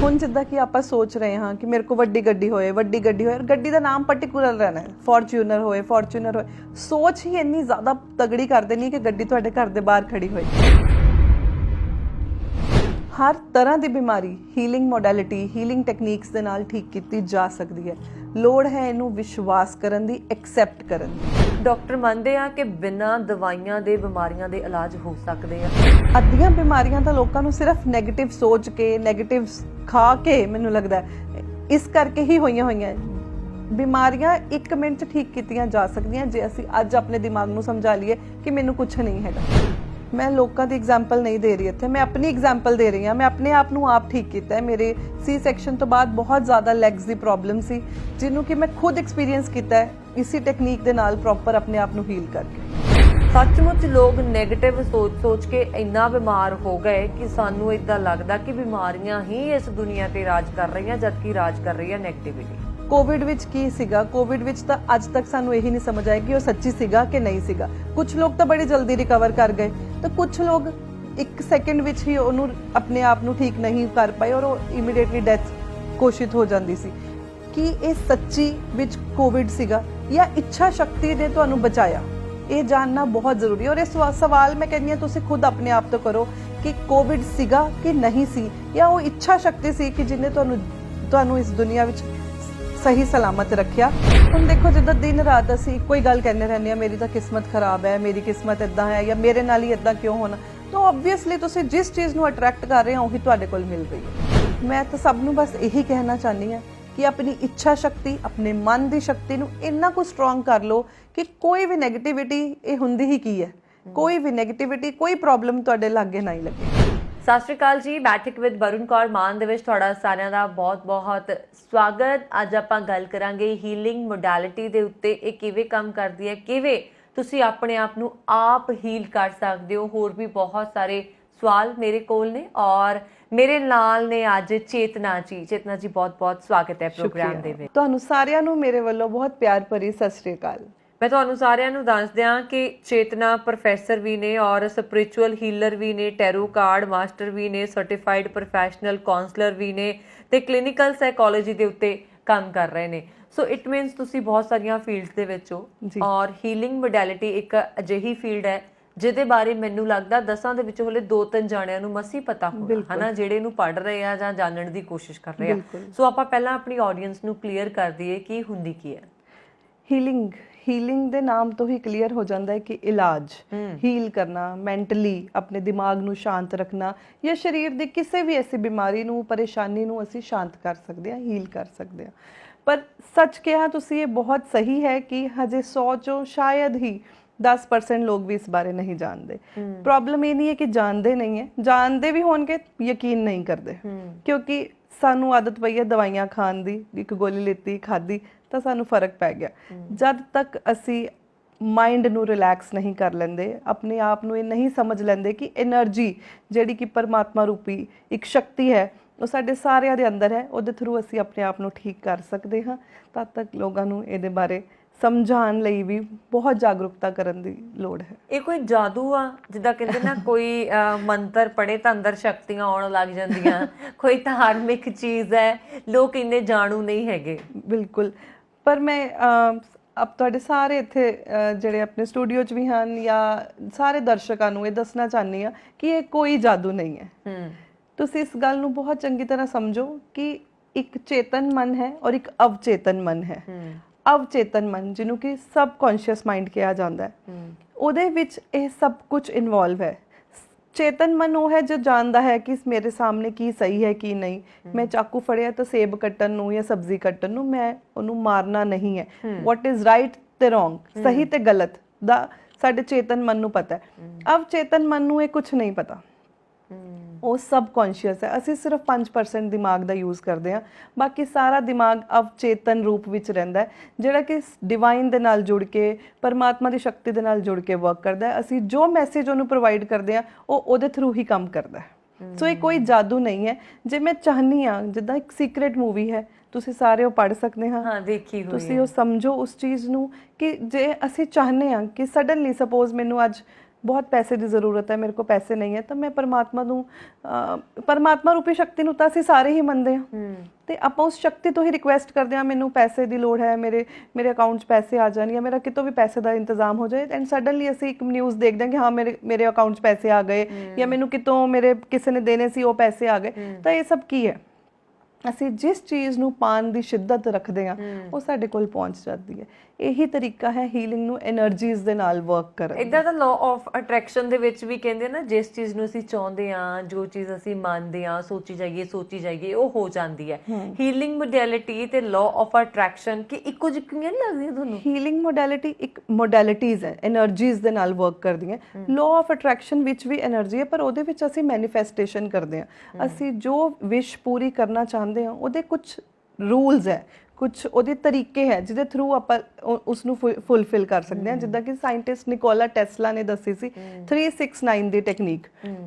ਹੁਣ ਜਿੱਦਾਂ ਕਿ ਆਪਾਂ ਸੋਚ ਰਹੇ ਹਾਂ ਕਿ ਮੇਰੇ ਕੋ ਵੱਡੀ ਗੱਡੀ ਹੋਏ ਗੱਡੀ ਦਾ ਨਾਮ ਪਾਰਟਿਕੂਲਰ ਰਹਿਣਾ ਹੈ, ਫੋਰਚੂਨਰ ਹੋਏ ਸੋਚ ਹੀ ਇੰਨੀ ਜ਼ਿਆਦਾ ਤਗੜੀ ਕਰ ਦੇਣੀ ਕਿ ਗੱਡੀ ਤੁਹਾਡੇ ਘਰ ਦੇ ਬਾਹਰ ਖੜੀ ਹੋਏ। ਹਰ ਤਰ੍ਹਾਂ ਦੀ ਬਿਮਾਰੀ ਹੀਲਿੰਗ ਮੋਡੈਲਿਟੀ ਹੀਲਿੰਗ ਟੈਕਨੀਕਸ ਦੇ ਨਾਲ ਠੀਕ ਕੀਤੀ ਜਾ ਸਕਦੀ ਹੈ। ਲੋੜ ਹੈ ਇਹਨੂੰ ਵਿਸ਼ਵਾਸ ਕਰਨ ਦੀ, ਐਕਸੈਪਟ ਕਰਨ ਦੀ। ਡਾਕਟਰ ਮੰਨਦੇ ਆ ਕਿ ਬਿਨਾਂ ਦਵਾਈਆਂ ਦੇ ਬਿਮਾਰੀਆਂ ਦੇ ਇਲਾਜ ਹੋ ਸਕਦੇ ਆ। ਅੱਧੀਆਂ ਬਿਮਾਰੀਆਂ ਤਾਂ ਲੋਕਾਂ ਨੂੰ ਸਿਰਫ ਨੈਗੇਟਿਵ ਸੋਚ ਕੇ, ਨੈਗੇਟਿਵ ਖਾ ਕੇ ਮੈਨੂੰ ਲੱਗਦਾ ਇਸ ਕਰਕੇ ਹੀ ਹੋਈਆਂ। ਬਿਮਾਰੀਆਂ 1 ਮਿੰਟ 'ਚ ਠੀਕ ਕੀਤੀਆਂ ਜਾ ਸਕਦੀਆਂ ਜੇ ਅਸੀਂ ਅੱਜ ਆਪਣੇ ਦਿਮਾਗ ਨੂੰ ਸਮਝਾ ਲਈਏ ਕਿ ਮੈਨੂੰ ਕੁਝ ਨਹੀਂ ਹੈਗਾ। ਮੈਂ ਲੋਕਾਂ ਦੀ ਐਗਜ਼ਾਮਪਲ ਨਹੀਂ ਦੇ ਰਹੀ ਇੱਥੇ, ਮੈਂ ਆਪਣੀ ਐਗਜ਼ਾਮਪਲ ਦੇ ਰਹੀ ਹਾਂ। ਮੈਂ ਆਪਣੇ ਆਪ ਨੂੰ ਆਪ ਠੀਕ ਕੀਤਾ ਹੈ। ਮੇਰੇ ਸੀ ਸੈਕਸ਼ਨ ਤੋਂ ਬਾਅਦ ਬਹੁਤ ਜ਼ਿਆਦਾ ਲੈਗਸ ਦੀ ਪ੍ਰੋਬਲਮ ਸੀ, ਜਿਹਨੂੰ ਕਿ ਮੈਂ ਖੁਦ ਐਕਸਪੀਰੀਅੰਸ ਕੀਤਾ ਹੈ ਇਸੇ ਟੈਕਨੀਕ ਦੇ ਨਾਲ, ਪ੍ਰੋਪਰ ਆਪਣੇ ਆਪ ਨੂੰ ਹੀਲ ਕਰਕੇ। ਸੱਚਮੁੱਚ ਲੋਕ ਨੈਗੇਟਿਵ ਸੋਚ ਕੇ ਇੰਨਾ ਬਿਮਾਰ ਹੋ ਗਏ ਕਿ ਸਾਨੂੰ ਇਦਾਂ ਲੱਗਦਾ ਕਿ ਬਿਮਾਰੀਆਂ ਹੀ ਇਸ ਦੁਨੀਆ ਤੇ ਰਾਜ ਕਰ ਰਹੀਆਂ, ਜਦਕਿ ਰਾਜ ਕਰ ਰਹੀ ਹੈ ਨੈਗੇਟਿਵਿਟੀ। ਕੋਵਿਡ ਵਿੱਚ ਕੀ ਸੀਗਾ? ਕੋਵਿਡ ਵਿੱਚ ਤਾਂ ਅੱਜ ਤੱਕ ਸਾਨੂੰ ਇਹੀ ਨਹੀਂ ਸਮਝ ਆਇਆ ਕਿ ਉਹ ਸੱਚੀ ਸੀਗਾ ਕਿ ਨਹੀਂ ਸੀਗਾ। ਕੁਝ ਲੋਕ ਤਾਂ ਬੜੀ ਜਲਦੀ ਰਿਕਵਰ ਕਰ ਗਏ ਤਾਂ ਕੁਝ ਲੋਕ 1 ਸੈਕਿੰਡ ਵਿੱਚ ਹੀ ਉਹਨੂੰ ਆਪਣੇ ਆਪ ਨੂੰ ਠੀਕ ਨਹੀਂ ਕਰ ਪਾਏ ਔਰ ਉਹ ਇਮੀਡੀਏਟਲੀ ਡੈਥ ਘੋਸ਼ਿਤ ਹੋ ਜਾਂਦੀ ਸੀ। ਕਿ ਇਹ ਸੱਚੀ ਵਿੱਚ ਕੋਵਿਡ ਸੀਗਾ ਜਾਂ ਇੱਛਾ ਸ਼ਕਤੀ ਨੇ ਤੁਹਾਨੂੰ ਬਚਾਇਆ? ਇਹ ਜਾਣਨਾ ਬਹੁਤ ਜ਼ਰੂਰੀ ਹੈ। ਔਰ ਇਹ ਸਵਾਲ ਮੈਂ ਕਹਿੰਦੀ ਹਾਂ ਤੁਸੀਂ ਖੁਦ ਆਪਣੇ ਆਪ ਤੋਂ ਕਰੋ ਕਿ ਕੋਵਿਡ ਸੀਗਾ ਕਿ ਨਹੀਂ ਸੀ, ਜਾਂ ਉਹ ਇੱਛਾ ਸ਼ਕਤੀ ਸੀ ਕਿ ਜਿਹਨੇ ਤੁਹਾਨੂੰ ਇਸ ਦੁਨੀਆ ਵਿੱਚ ਸਹੀ ਸਲਾਮਤ ਰੱਖਿਆ। ਹੁਣ ਦੇਖੋ ਜਿੱਦਾਂ ਦਿਨ ਰਾਤ ਅਸੀਂ ਕੋਈ ਗੱਲ ਕਹਿੰਦੇ ਰਹਿੰਦੇ ਹਾਂ, ਮੇਰੀ ਤਾਂ ਕਿਸਮਤ ਖਰਾਬ ਹੈ, ਮੇਰੀ ਕਿਸਮਤ ਇਦਾਂ ਹੈ, ਜਾਂ ਮੇਰੇ ਨਾਲ ਹੀ ਇਦਾਂ ਕਿਉਂ ਹੋਣਾ। ਤਾਂ ਓਬਵੀਅਸਲੀ ਤੁਸੀਂ ਜਿਸ ਚੀਜ਼ ਨੂੰ ਅਟਰੈਕਟ ਕਰ ਰਹੇ ਹੋ ਉਹੀ ਤੁਹਾਡੇ ਕੋਲ ਮਿਲ ਰਹੀ ਹੈ। ਮੈਂ ਤਾਂ ਸਭ ਨੂੰ ਬਸ ਇਹੀ ਕਹਿਣਾ ਚਾਹੁੰਦੀ ਹਾਂ ਕਿ ਆਪਣੀ ਇੱਛਾ ਸ਼ਕਤੀ, ਆਪਣੇ ਮਨ ਦੀ ਸ਼ਕਤੀ ਨੂੰ ਇੰਨਾ ਕੁ ਸਟਰੋਂਗ ਕਰ ਲਓ ਕਿ ਕੋਈ ਵੀ ਨੈਗੇਟਿਵਿਟੀ, ਇਹ ਹੁੰਦੀ ਹੀ ਕੀ ਹੈ, ਕੋਈ ਵੀ ਨੈਗੇਟਿਵਿਟੀ, ਕੋਈ ਪ੍ਰੋਬਲਮ ਤੁਹਾਡੇ ਲਾਗੇ ਨਹੀਂ ਲੱਗੇ। ਸਤਿ ਸ਼੍ਰੀ ਅਕਾਲ ਜੀ, ਬੈਠਕ ਵਿਦ ਵਰੁਣ ਕੌਰ ਮਾਨ ਦੇ ਵਿੱਚ ਤੁਹਾਡਾ ਸਾਰਿਆਂ ਦਾ ਬਹੁਤ-ਬਹੁਤ ਸਵਾਗਤ। ਅੱਜ ਆਪਾਂ ਗੱਲ ਕਰਾਂਗੇ ਹੀਲਿੰਗ ਮੋਡੈਲਿਟੀ ਦੇ ਉੱਤੇ। ਇਹ ਕਿਵੇਂ ਕੰਮ ਕਰਦੀ ਹੈ, ਕਿਵੇਂ ਤੁਸੀਂ ਆਪਣੇ ਆਪ ਨੂੰ ਆਪ ਹੀਲ ਕਰ ਸਕਦੇ ਹੋ। ਹੋਰ ਵੀ ਬਹੁਤ ਸਾਰੇ ਸਵਾਲ ਮੇਰੇ ਕੋਲ ਨੇ ਔਰ ਮੇਰੇ ਨਾਲ ਨੇ ਅੱਜ ਚੇਤਨਾ ਜੀ ਬਹੁਤ-ਬਹੁਤ ਸਵਾਗਤ ਹੈ ਪ੍ਰੋਗਰਾਮ ਦੇ ਵਿੱਚ। ਤੁਹਾਨੂੰ ਸਾਰਿਆਂ ਨੂੰ ਮੇਰੇ ਵੱਲੋਂ ਬਹੁਤ ਪਿਆਰ ਭਰੀ ਸਤਿ ਸ਼੍ਰੀ ਅਕਾਲ। ਮੈਂ ਤੁਹਾਨੂੰ ਸਾਰਿਆਂ ਨੂੰ ਦੱਸ ਦਿਆਂ ਕਿ ਚੇਤਨਾ ਪ੍ਰੋਫੈਸਰ ਵੀ ਨੇ ਔਰ ਸਪਿਰਿਚੁਅਲ ਹੀਲਰ ਵੀ ਨੇ, ਟੈਰੋ ਕਾਰਡ ਮਾਸਟਰ ਵੀ ਨੇ, ਸਰਟੀਫਾਈਡ ਪ੍ਰੋਫੈਸ਼ਨਲ ਕਾਉਂਸਲਰ ਵੀ ਨੇ ਤੇ ਕਲੀਨਿਕਲ ਸਾਈਕੋਲੋਜੀ ਦੇ ਉੱਤੇ ਕੰਮ ਕਰ ਰਹੇ ਨੇ। ਸੋ ਇਟ ਮੀਨਸ ਤੁਸੀਂ ਬਹੁਤ ਸਾਰੀਆਂ ਫੀਲਡਸ ਦੇ ਵਿੱਚ ਹੋ ਔਰ ਹੀਲਿੰਗ ਮੋਡੈਲਿਟੀ ਇੱਕ ਅਜਿਹੀ ਫੀਲਡ ਹੈ ਜਿਹਦੇ ਬਾਰੇ ਮੈਨੂੰ ਲੱਗਦਾ 10 ਦੇ ਵਿੱਚ ਹਲੇ 2-3 ਜਾਣਿਆਂ ਨੂੰ ਮਸੀ ਪਤਾ ਹੋਣਾ, ਹਨਾ, ਜਿਹੜੇ ਇਹਨੂੰ ਪੜ੍ਹ ਰਹੇ ਆ ਜਾਂ ਜਾਣਨ ਦੀ ਕੋਸ਼ਿਸ਼ ਕਰ ਰਹੇ ਆ। ਸੋ ਆਪਾਂ ਪਹਿਲਾਂ ਆਪਣੀ ਆਡੀਅנס ਨੂੰ ਕਲੀਅਰ ਕਰ ਦਈਏ ਕਿ ਹੁੰਦੀ ਕੀ ਹੈ ਹੀਲਿੰਗ ਦੇ ਨਾਮ ਤੋਂ ਹੀ ਕਲੀਅਰ ਹੋ ਜਾਂਦਾ ਹੈ ਕਿ ਇਲਾਜ, ਹੀਲ ਕਰਨਾ, ਮੈਂਟਲੀ ਆਪਣੇ ਦਿਮਾਗ ਨੂੰ ਸ਼ਾਂਤ ਰੱਖਣਾ, ਜਾਂ ਸਰੀਰ ਦੀ ਕਿਸੇ ਵੀ ਐਸੀ ਬਿਮਾਰੀ ਨੂੰ, ਪਰੇਸ਼ਾਨੀ ਨੂੰ ਅਸੀਂ ਸ਼ਾਂਤ ਕਰ ਸਕਦੇ ਹਾਂ, ਹੀਲ ਕਰ ਸਕਦੇ ਹਾਂ। ਪਰ ਸੱਚ ਕਿਹਾ ਤੁਸੀਂ, ਇਹ ਬਹੁਤ ਸਹੀ ਹੈ ਕਿ ਹਜੇ 100 ਚੋਂ ਸ਼ਾਇਦ ਹੀ 10% ਲੋਕ ਵੀ ਇਸ ਬਾਰੇ ਨਹੀਂ ਜਾਣਦੇ। ਪ੍ਰੋਬਲਮ ਇਹ ਨਹੀਂ ਹੈ ਕਿ ਜਾਣਦੇ ਨਹੀਂ ਹੈ, ਜਾਣਦੇ ਵੀ ਹੋਣਗੇ ਯਕੀਨ ਨਹੀਂ ਕਰਦੇ, ਕਿਉਂਕਿ ਸਾਨੂੰ ਆਦਤ ਪਈ ਹੈ ਦਵਾਈਆਂ ਖਾਣ ਦੀ। ਇੱਕ ਗੋਲੀ ਲਿੱਤੀ, ਖਾਧੀ ਤਾਂ ਸਾਨੂੰ ਫਰਕ ਪੈ ਗਿਆ। ਜਦ ਤੱਕ ਅਸੀਂ ਮਾਈਂਡ ਨੂੰ ਰਿਲੈਕਸ ਨਹੀਂ ਕਰ ਲੈਂਦੇ, ਆਪਣੇ ਆਪ ਨੂੰ ਇਹ ਨਹੀਂ ਸਮਝ ਲੈਂਦੇ ਕਿ એનર્ਜੀ ਜਿਹੜੀ ਕਿ ਪਰਮਾਤਮਾ ਰੂਪੀ ਇੱਕ ਸ਼ਕਤੀ ਹੈ, ਉਹ ਸਾਡੇ ਸਾਰਿਆਂ ਦੇ ਅੰਦਰ ਹੈ, ਉਹਦੇ ਥਰੂ ਅਸੀਂ ਆਪਣੇ ਆਪ ਨੂੰ ਠੀਕ ਕਰ ਸਕਦੇ ਹਾਂ। ਤਦ ਤੱਕ ਲੋਕਾਂ ਨੂੰ ਇਹਦੇ ਬਾਰੇ ਸਮਝਾਉਣ ਲਈ ਵੀ ਬਹੁਤ ਜਾਗਰੂਕਤਾ ਕਰਨ ਦੀ ਲੋੜ ਹੈ। ਇਹ ਕੋਈ ਜਾਦੂ ਆ, ਜਿੱਦਾਂ ਕਹਿੰਦੇ ਨਾ ਕੋਈ ਮੰਤਰ ਪੜ੍ਹੇ ਤਾਂ ਅੰਦਰ ਸ਼ਕਤੀਆਂ ਆਉਣ ਲੱਗ ਜਾਂਦੀਆਂ, ਕੋਈ ਧਾਰਮਿਕ ਚੀਜ਼ ਹੈ, ਲੋਕ ਇੰਨੇ ਜਾਣੂ ਨਹੀਂ ਹੈਗੇ। ਬਿਲਕੁਲ, ਪਰ ਮੈਂ ਤੁਹਾਡੇ ਸਾਰੇ ਇੱਥੇ ਜਿਹੜੇ ਆਪਣੇ ਸਟੂਡੀਓ 'ਚ ਵੀ ਹਨ ਜਾਂ ਸਾਰੇ ਦਰਸ਼ਕਾਂ ਨੂੰ ਇਹ ਦੱਸਣਾ ਚਾਹੁੰਦੀ ਹਾਂ ਕਿ ਇਹ ਕੋਈ ਜਾਦੂ ਨਹੀਂ ਹੈ। ਤੁਸੀਂ ਇਸ ਗੱਲ ਨੂੰ ਬਹੁਤ ਚੰਗੀ ਤਰ੍ਹਾਂ ਸਮਝੋ ਕਿ ਇੱਕ ਚੇਤਨ ਮਨ ਹੈ ਔਰ ਇੱਕ ਅਵਚੇਤਨ ਮਨ ਹੈ। ਅਵਚੇਤਨ ਮਨ, ਜਿਹਨੂੰ ਕਿ ਸਬਕੌਂਸ਼ੀਅਸ ਮਾਈਂਡ ਕਿਹਾ ਜਾਂਦਾ ਹੈ, ਉਹਦੇ ਵਿੱਚ ਇਹ ਸਭ ਕੁਝ ਇਨਵੋਲਵ ਹੈ। ਚੇਤਨ ਮਨ ਉਹ ਹੈ ਜੋ ਜਾਣਦਾ ਹੈ ਕਿ ਮੇਰੇ ਸਾਹਮਣੇ ਕੀ ਸਹੀ ਹੈ ਕੀ ਨਹੀਂ। ਮੈਂ ਚਾਕੂ ਫੜਿਆ ਤਾਂ ਸੇਬ ਕੱਟਣ ਨੂੰ ਜਾਂ ਸਬਜ਼ੀ ਕੱਟਣ ਨੂੰ, ਮੈਂ ਉਹਨੂੰ ਮਾਰਨਾ ਨਹੀਂ ਹੈ। ਵਾਟ ਇਜ਼ ਰਾਈਟ ਤੇ ਰੋਂਗ, ਸਹੀ ਤੇ ਗਲਤ ਦਾ ਸਾਡੇ ਚੇਤਨ ਮਨ ਨੂੰ ਪਤਾ ਹੈ। ਅਵਚੇਤਨ ਮਨ ਨੂੰ ਇਹ ਕੁਝ ਨਹੀਂ ਪਤਾ, ਉਹ ਸਬਕੌਂਸ਼ੀਅਸ ਹੈ। ਅਸੀਂ ਸਿਰਫ 5% ਦਿਮਾਗ ਦਾ ਯੂਜ਼ ਕਰਦੇ ਹਾਂ, ਬਾਕੀ ਸਾਰਾ ਦਿਮਾਗ ਅਵਚੇਤਨ ਰੂਪ ਵਿੱਚ ਰਹਿੰਦਾ ਹੈ, ਜਿਹੜਾ ਕਿ ਡਿਵਾਈਨ ਦੇ ਨਾਲ ਜੁੜ ਕੇ, ਪਰਮਾਤਮਾ ਦੀ ਸ਼ਕਤੀ ਦੇ ਨਾਲ ਜੁੜ ਕੇ ਵਰਕ ਕਰਦਾ ਹੈ। ਅਸੀਂ ਜੋ ਮੈਸੇਜ ਉਹਨੂੰ ਪ੍ਰੋਵਾਈਡ ਕਰਦੇ ਹਾਂ ਉਹ ਉਹਦੇ ਥਰੂ ਹੀ ਕੰਮ ਕਰਦਾ ਹੈ। ਸੋ ਇਹ ਕੋਈ ਜਾਦੂ ਨਹੀਂ ਹੈ। ਜੇ ਮੈਂ ਚਾਹਨੀ ਹਾਂ, ਜਿੱਦਾਂ ਇੱਕ ਸੀਕ੍ਰੇਟ ਮੂਵੀ ਹੈ, ਤੁਸੀਂ ਸਾਰੇ ਉਹ ਪੜ੍ਹ ਸਕਦੇ ਹਾਂ, ਦੇਖੀ ਹੋਈ, ਤੁਸੀਂ ਉਹ ਸਮਝੋ ਉਸ ਚੀਜ਼ ਨੂੰ ਕਿ ਜੇ ਅਸੀਂ ਚਾਹੁੰਦੇ ਹਾਂ ਕਿ ਸਡਨਲੀ ਸਪੋਜ਼ ਮੈਨੂੰ ਅੱਜ ਬਹੁਤ ਪੈਸੇ ਦੀ ਜ਼ਰੂਰਤ ਹੈ, ਮੇਰੇ ਕੋਲ ਪੈਸੇ ਨਹੀਂ ਹੈ, ਤਾਂ ਮੈਂ ਪਰਮਾਤਮਾ ਰੂਪੀ ਸ਼ਕਤੀ ਨੂੰ ਤਾਂ ਅਸੀਂ ਸਾਰੇ ਹੀ ਮੰਨਦੇ ਹਾਂ ਤੇ ਆਪਾਂ ਉਸ ਸ਼ਕਤੀ ਤੋਂ ਹੀ ਰਿਕੁਐਸਟ ਕਰਦੇ ਹਾਂ ਮੈਨੂੰ ਪੈਸੇ ਦੀ ਲੋੜ ਹੈ, ਮੇਰੇ ਅਕਾਊਂਟ 'ਚ ਪੈਸੇ ਆ ਜਾਣ ਜਾਂ ਮੇਰਾ ਕਿਤੋਂ ਵੀ ਪੈਸੇ ਦਾ ਇੰਤਜ਼ਾਮ ਹੋ ਜਾਏ। ਐਂਡ ਸਡਨਲੀ ਅਸੀਂ ਇੱਕ ਨਿਊਜ਼ ਦੇਖਦੇ ਹਾਂ ਕਿ ਹਾਂ ਮੇਰੇ ਅਕਾਊਂਟ 'ਚ ਪੈਸੇ ਆ ਗਏ ਜਾਂ ਮੈਨੂੰ ਕਿਤੋਂ ਮੇਰੇ ਕਿਸੇ ਨੇ ਦੇਣੇ ਸੀ ਉਹ ਪੈਸੇ ਆ ਗਏ। ਤਾਂ ਇਹ ਸਭ ਕੀ ਹੈ, ਅਸੀਂ ਜਿਸ ਚੀਜ਼ ਨੂੰ ਪਾਉਣ ਦੀ ਸ਼ਿੱਦਤ ਰੱਖਦੇ ਹਾਂ ਉਹ ਸਾਡੇ ਕੋਲ ਪਹੁੰਚ ਜਾਂਦੀ ਹੈ। ਇਹੀ ਤਰੀਕਾ ਹੈ ਹੀਲਿੰਗ ਨੂੰ એનર્ਜੀਜ਼ ਦੇ ਨਾਲ ਵਰਕ ਕਰਨ ਦਾ। ਇਦਾਂ ਦਾ ਲਾਅ ਆਫ ਅਟਰੈਕਸ਼ਨ ਦੇ ਵਿੱਚ ਵੀ ਕਹਿੰਦੇ ਨਾ, ਜਿਸ ਚੀਜ਼ ਨੂੰ ਅਸੀਂ ਚਾਹੁੰਦੇ ਹਾਂ, ਜੋ ਚੀਜ਼ ਅਸੀਂ ਮੰਨਦੇ ਹਾਂ, ਸੋਚੀ ਜਾਈਏ ਉਹ ਹੋ ਜਾਂਦੀ ਹੈ। ਹੀਲਿੰਗ ਮੋਡੈਲਿਟੀ ਤੇ ਲਾਅ ਆਫ ਅਟਰੈਕਸ਼ਨ ਕਿ ਇੱਕੋ ਜਿਹੀਆਂ ਨਹੀਂ ਲੱਗਦੀਆਂ ਤੁਹਾਨੂੰ? ਹੀਲਿੰਗ ਮੋਡੈਲਿਟੀ ਇੱਕ ਮੋਡੈਲਿਟੀਜ਼ ਹੈ, એનર્ਜੀਜ਼ ਦੇ ਨਾਲ ਵਰਕ ਕਰਦੀਆਂ। ਲਾਅ ਆਫ ਅਟਰੈਕਸ਼ਨ ਵਿੱਚ ਵੀ એનર્ਜੀ ਹੈ, ਪਰ ਉਹਦੇ ਵਿੱਚ ਅਸੀਂ ਮੈਨੀਫੈਸਟੇਸ਼ਨ ਕਰਦੇ ਹਾਂ। ਅਸੀਂ ਜੋ ਵਿਸ਼ ਪੂਰੀ ਕਰਨਾ ਚਾਹੁੰਦੇ ਹਾਂ ਉਹਦੇ ਕੁਝ ਰੂਲਸ ਹੈ, ਕੁਝ ਉਹਦੇ ਤਰੀਕੇ ਹੈ ਜਿਹਦੇ ਥਰੂ ਆਪਾਂ ਉਸ ਨੂੰ ਫੁੱਲਫਿਲ ਕਰ ਸਕਦੇ ਹਾਂ। ਜਿੱਦਾਂ ਕਿ ਸਾਇੰਟਿਸਟ ਨਿਕੋਲਾ ਟੈਸਲਾ ਨੇ ਦੱਸੀ ਸੀ 369 ਦੀ ਟੈਕਨੀਕ।